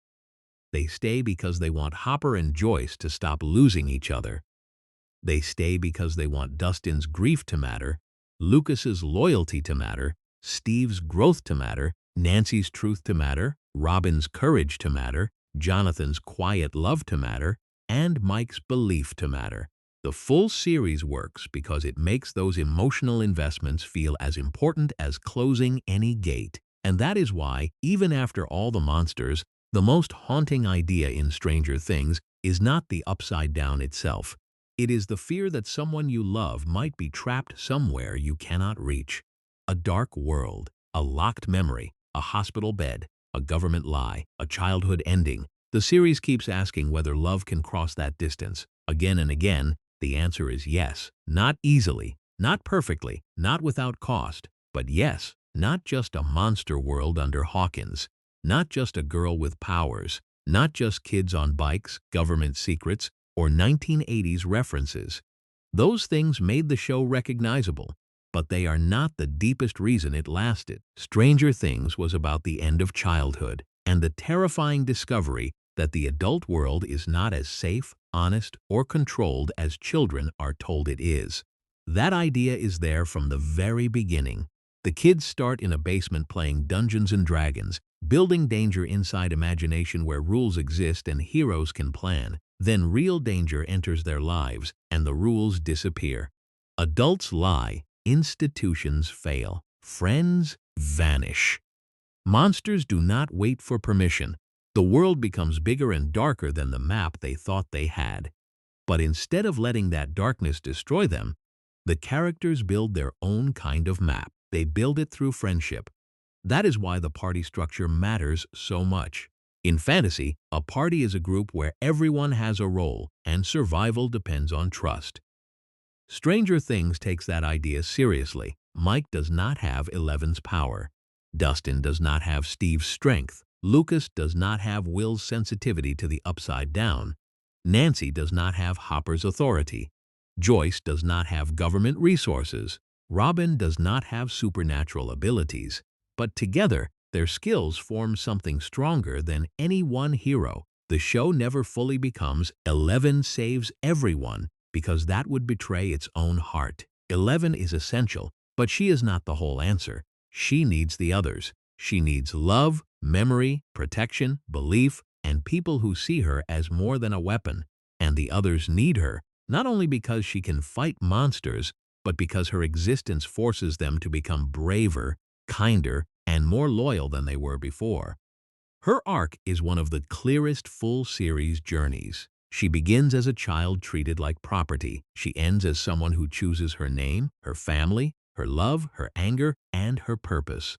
They stay because they want Hopper and Joyce to stop losing each other. They stay because they want Dustin's grief to matter, Lucas's loyalty to matter, Steve's growth to matter, Nancy's truth to matter, Robin's courage to matter, Jonathan's quiet love to matter, and Mike's belief to matter. The full series works because it makes those emotional investments feel as important as closing any gate. And that is why, even after all the monsters, the most haunting idea in Stranger Things is not the upside down itself. It is the fear that someone you love might be trapped somewhere you cannot reach. A dark world, a locked memory, a hospital bed, a government lie, a childhood ending. The series keeps asking whether love can cross that distance. Again and again, the answer is yes. Not easily, not perfectly, not without cost, but yes. Not just a monster world under Hawkins, not just a girl with powers, not just kids on bikes, government secrets, or 1980s references. Those things made the show recognizable, but they are not the deepest reason it lasted. Stranger Things was about the end of childhood and the terrifying discovery that the adult world is not as safe, honest, or controlled as children are told it is. That idea is there from the very beginning. The kids start in a basement playing Dungeons and Dragons, building danger inside imagination where rules exist and heroes can plan. Then real danger enters their lives and the rules disappear. Adults lie, institutions fail, friends vanish. Monsters do not wait for permission. The world becomes bigger and darker than the map they thought they had. But instead of letting that darkness destroy them, the characters build their own kind of map. They build it through friendship. That is why the party structure matters so much. In fantasy, a party is a group where everyone has a role and survival depends on trust. Stranger Things takes that idea seriously. Mike does not have Eleven's power. Dustin does not have Steve's strength. Lucas does not have Will's sensitivity to the upside down. Nancy does not have Hopper's authority. Joyce does not have government resources. Robin does not have supernatural abilities. But together, their skills form something stronger than any one hero. The show never fully becomes Eleven saves everyone because that would betray its own heart. Eleven is essential, but she is not the whole answer. She needs the others. She needs love, memory, protection, belief, and people who see her as more than a weapon. And the others need her, not only because she can fight monsters, but because her existence forces them to become braver, kinder, and more loyal than they were before. Her arc is one of the clearest full-series journeys. She begins as a child treated like property. She ends as someone who chooses her name, her family, her love, her anger, and her purpose.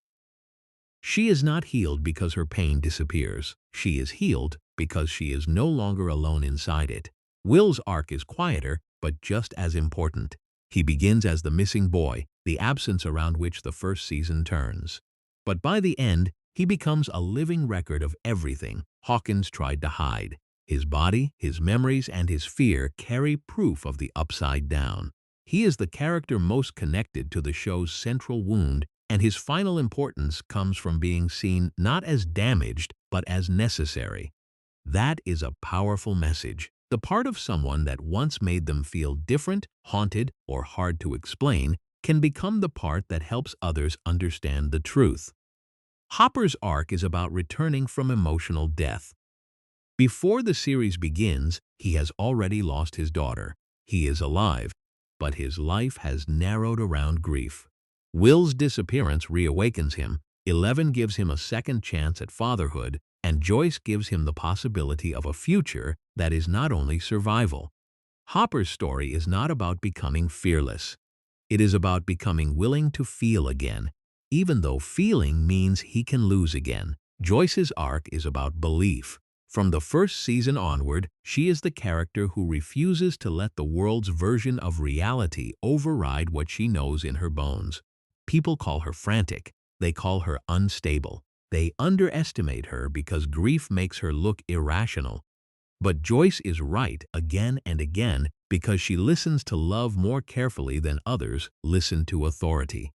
She is not healed because her pain disappears. She is healed because she is no longer alone inside it. Will's arc is quieter, but just as important. He begins as the missing boy, the absence around which the first season turns. But by the end, he becomes a living record of everything Hawkins tried to hide. His body, his memories, and his fear carry proof of the upside down. He is the character most connected to the show's central wound, and his final importance comes from being seen not as damaged, but as necessary. That is a powerful message. The part of someone that once made them feel different, haunted, or hard to explain can become the part that helps others understand the truth. Hopper's arc is about returning from emotional death. Before the series begins, he has already lost his daughter. He is alive, but his life has narrowed around grief. Will's disappearance reawakens him, Eleven gives him a second chance at fatherhood, and Joyce gives him the possibility of a future that is not only survival. Hopper's story is not about becoming fearless. It is about becoming willing to feel again, even though feeling means he can lose again. Joyce's arc is about belief. From the first season onward, she is the character who refuses to let the world's version of reality override what she knows in her bones. People call her frantic. They call her unstable. They underestimate her because grief makes her look irrational. But Joyce is right again and again because she listens to love more carefully than others listen to authority.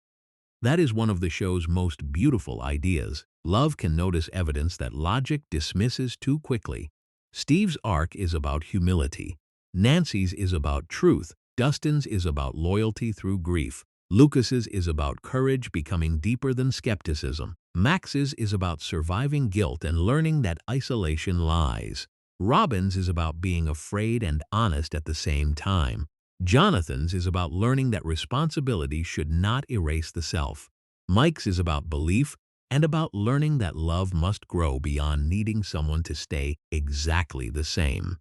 That is one of the show's most beautiful ideas. Love can notice evidence that logic dismisses too quickly. Steve's arc is about humility. Nancy's is about truth. Dustin's is about loyalty through grief. Lucas's is about courage becoming deeper than skepticism. Max's is about surviving guilt and learning that isolation lies. Robin's is about being afraid and honest at the same time. Jonathan's is about learning that responsibility should not erase the self. Mike's is about belief and about learning that love must grow beyond needing someone to stay exactly the same.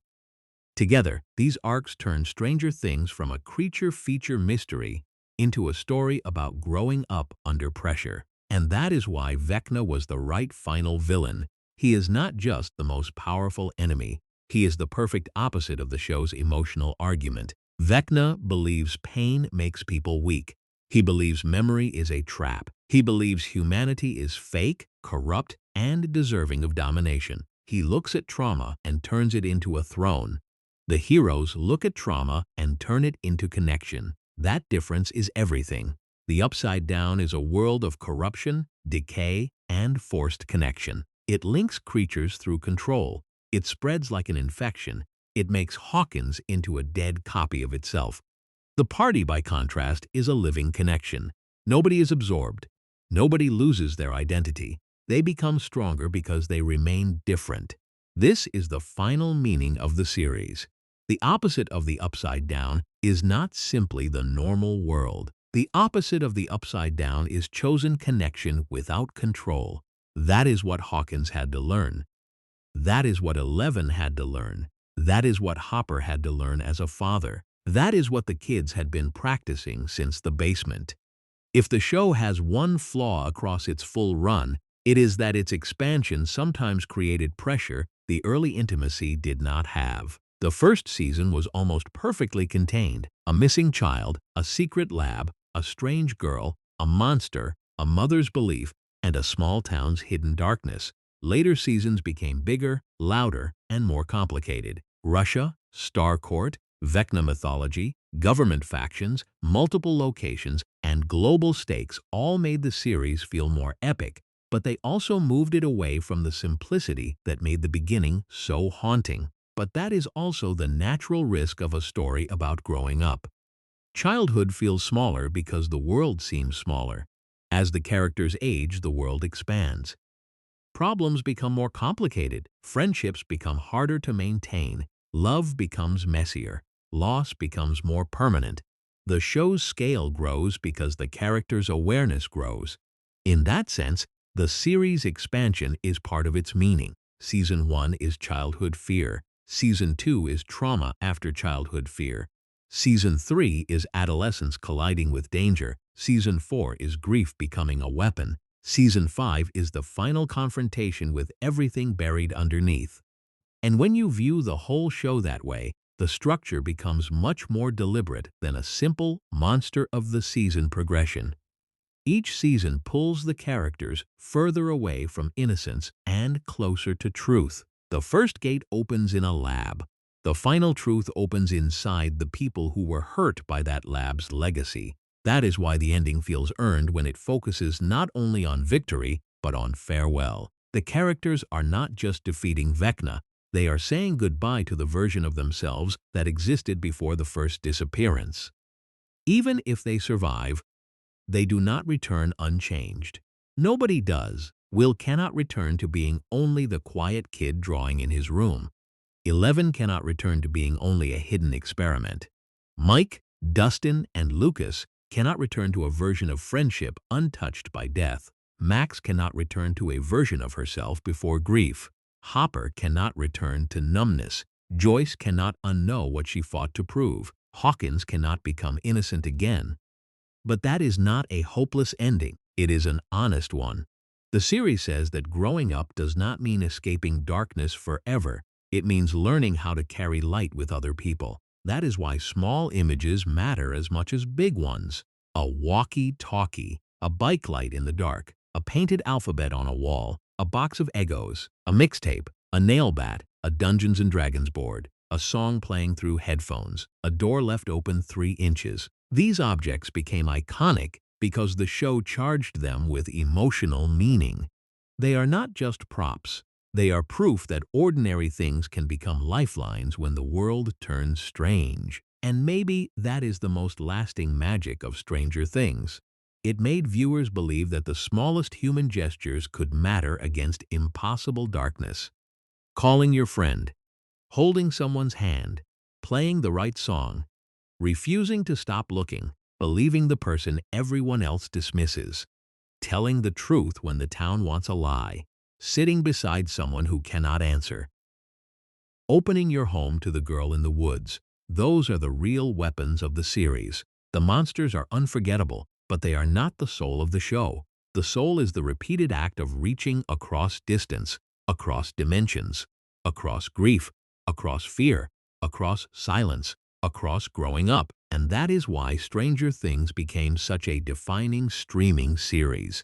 Together, these arcs turn Stranger Things from a creature feature mystery into a story about growing up under pressure. And that is why Vecna was the right final villain. He is not just the most powerful enemy. He is the perfect opposite of the show's emotional argument. Vecna believes pain makes people weak. He believes memory is a trap. He believes humanity is fake, corrupt, and deserving of domination. He looks at trauma and turns it into a throne. The heroes look at trauma and turn it into connection. That difference is everything. The Upside Down is a world of corruption, decay, and forced connection. It links creatures through control. It spreads like an infection. It makes Hawkins into a dead copy of itself. The party, by contrast, is a living connection. Nobody is absorbed. Nobody loses their identity. They become stronger because they remain different. This is the final meaning of the series. The opposite of the Upside Down is not simply the normal world. The opposite of the Upside Down is chosen connection without control. That is what Hawkins had to learn. That is what Eleven had to learn. That is what Hopper had to learn as a father. That is what the kids had been practicing since the basement. If the show has one flaw across its full run, it is that its expansion sometimes created pressure the early intimacy did not have. The first season was almost perfectly contained. A missing child, a secret lab, a strange girl, a monster, a mother's belief, and a small town's hidden darkness. Later seasons became bigger, louder, and more complicated. Russia, Star Court, Vecna mythology, government factions, multiple locations, and global stakes all made the series feel more epic, but they also moved it away from the simplicity that made the beginning so haunting. But that is also the natural risk of a story about growing up. Childhood feels smaller because the world seems smaller. As the characters age, the world expands. Problems become more complicated. Friendships become harder to maintain. Love becomes messier. Loss becomes more permanent. The show's scale grows because the characters' awareness grows. In that sense, the series' expansion is part of its meaning. Season 1 is childhood fear. Season 2 is trauma after childhood fear. Season 3 is adolescence colliding with danger. Season 4 is grief becoming a weapon. Season 5 is the final confrontation with everything buried underneath. And when you view the whole show that way, the structure becomes much more deliberate than a simple monster of the season progression. Each season pulls the characters further away from innocence and closer to truth. The first gate opens in a lab. The final truth opens inside the people who were hurt by that lab's legacy. That is why the ending feels earned when it focuses not only on victory, but on farewell. The characters are not just defeating Vecna, they are saying goodbye to the version of themselves that existed before the first disappearance. Even if they survive, they do not return unchanged. Nobody does. Will cannot return to being only the quiet kid drawing in his room. 11 cannot return to being only a hidden experiment. Mike, Dustin, and Lucas cannot return to a version of friendship untouched by death. Max cannot return to a version of herself before grief. Hopper cannot return to numbness. Joyce cannot unknow what she fought to prove. Hawkins cannot become innocent again. But that is not a hopeless ending. It is an honest one. The series says that growing up does not mean escaping darkness forever. It means learning how to carry light with other people. That is why small images matter as much as big ones. A walkie-talkie, a bike light in the dark, a painted alphabet on a wall, a box of Eggos, a mixtape, a nail bat, a Dungeons & Dragons board, a song playing through headphones, a door left open 3 inches. These objects became iconic because the show charged them with emotional meaning. They are not just props. They are proof that ordinary things can become lifelines when the world turns strange. And maybe that is the most lasting magic of Stranger Things. It made viewers believe that the smallest human gestures could matter against impossible darkness. Calling your friend, holding someone's hand, playing the right song, refusing to stop looking, believing the person everyone else dismisses, telling the truth when the town wants a lie, sitting beside someone who cannot answer, opening your home to the girl in the woods. Those are the real weapons of the series. The monsters are unforgettable, but they are not the soul of the show. The soul is the repeated act of reaching across distance, across dimensions, across grief, across fear, across silence, across growing up. And that is why Stranger Things became such a defining streaming series.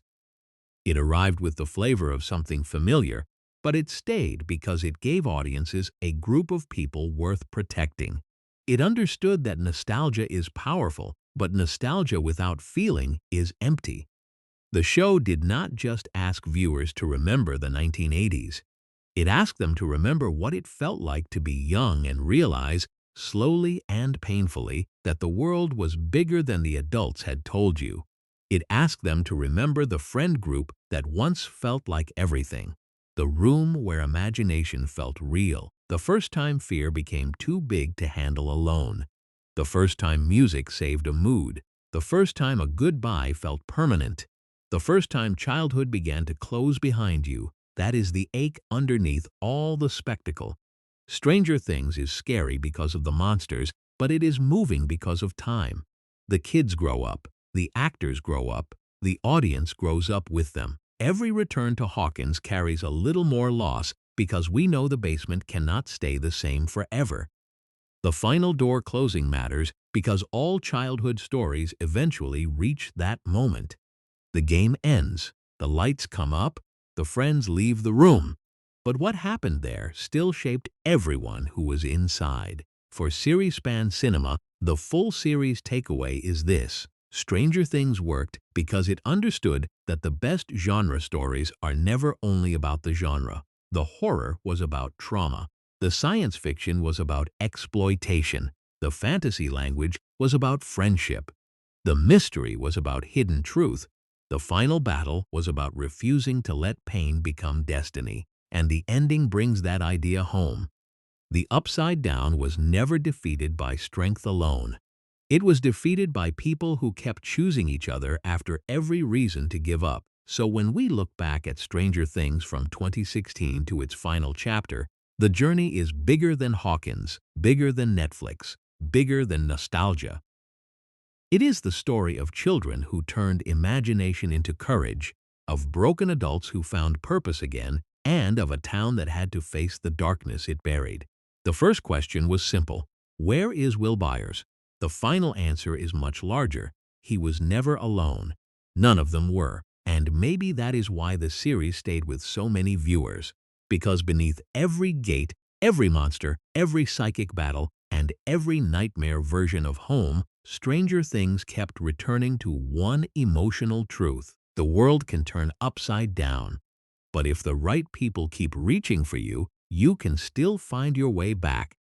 It arrived with the flavor of something familiar, but it stayed because it gave audiences a group of people worth protecting. It understood that nostalgia is powerful, but nostalgia without feeling is empty. The show did not just ask viewers to remember the 1980s. It asked them to remember what it felt like to be young and realize, slowly and painfully, that the world was bigger than the adults had told you. It asked them to remember the friend group that once felt like everything. The room where imagination felt real. The first time fear became too big to handle alone. The first time music saved a mood. The first time a goodbye felt permanent. The first time childhood began to close behind you. That is the ache underneath all the spectacle. Stranger Things is scary because of the monsters, but it is moving because of time. The kids grow up. The actors grow up. The audience grows up with them. Every return to Hawkins carries a little more loss because we know the basement cannot stay the same forever. The final door closing matters because all childhood stories eventually reach that moment. The game ends. The lights come up. The friends leave the room. But what happened there still shaped everyone who was inside. For series-span cinema, the full series takeaway is this: Stranger Things worked because it understood that the best genre stories are never only about the genre. The horror was about trauma. The science fiction was about exploitation. The fantasy language was about friendship. The mystery was about hidden truth. The final battle was about refusing to let pain become destiny. And the ending brings that idea home. The Upside Down was never defeated by strength alone. It was defeated by people who kept choosing each other after every reason to give up. So when we look back at Stranger Things from 2016 to its final chapter, the journey is bigger than Hawkins, bigger than Netflix, bigger than nostalgia. It is the story of children who turned imagination into courage, of broken adults who found purpose again, and of a town that had to face the darkness it buried. The first question was simple: where is Will Byers? The final answer is much larger. He was never alone. None of them were. And maybe that is why the series stayed with so many viewers. Because beneath every gate, every monster, every psychic battle, and every nightmare version of home, Stranger Things kept returning to one emotional truth: the world can turn upside down. But if the right people keep reaching for you, you can still find your way back.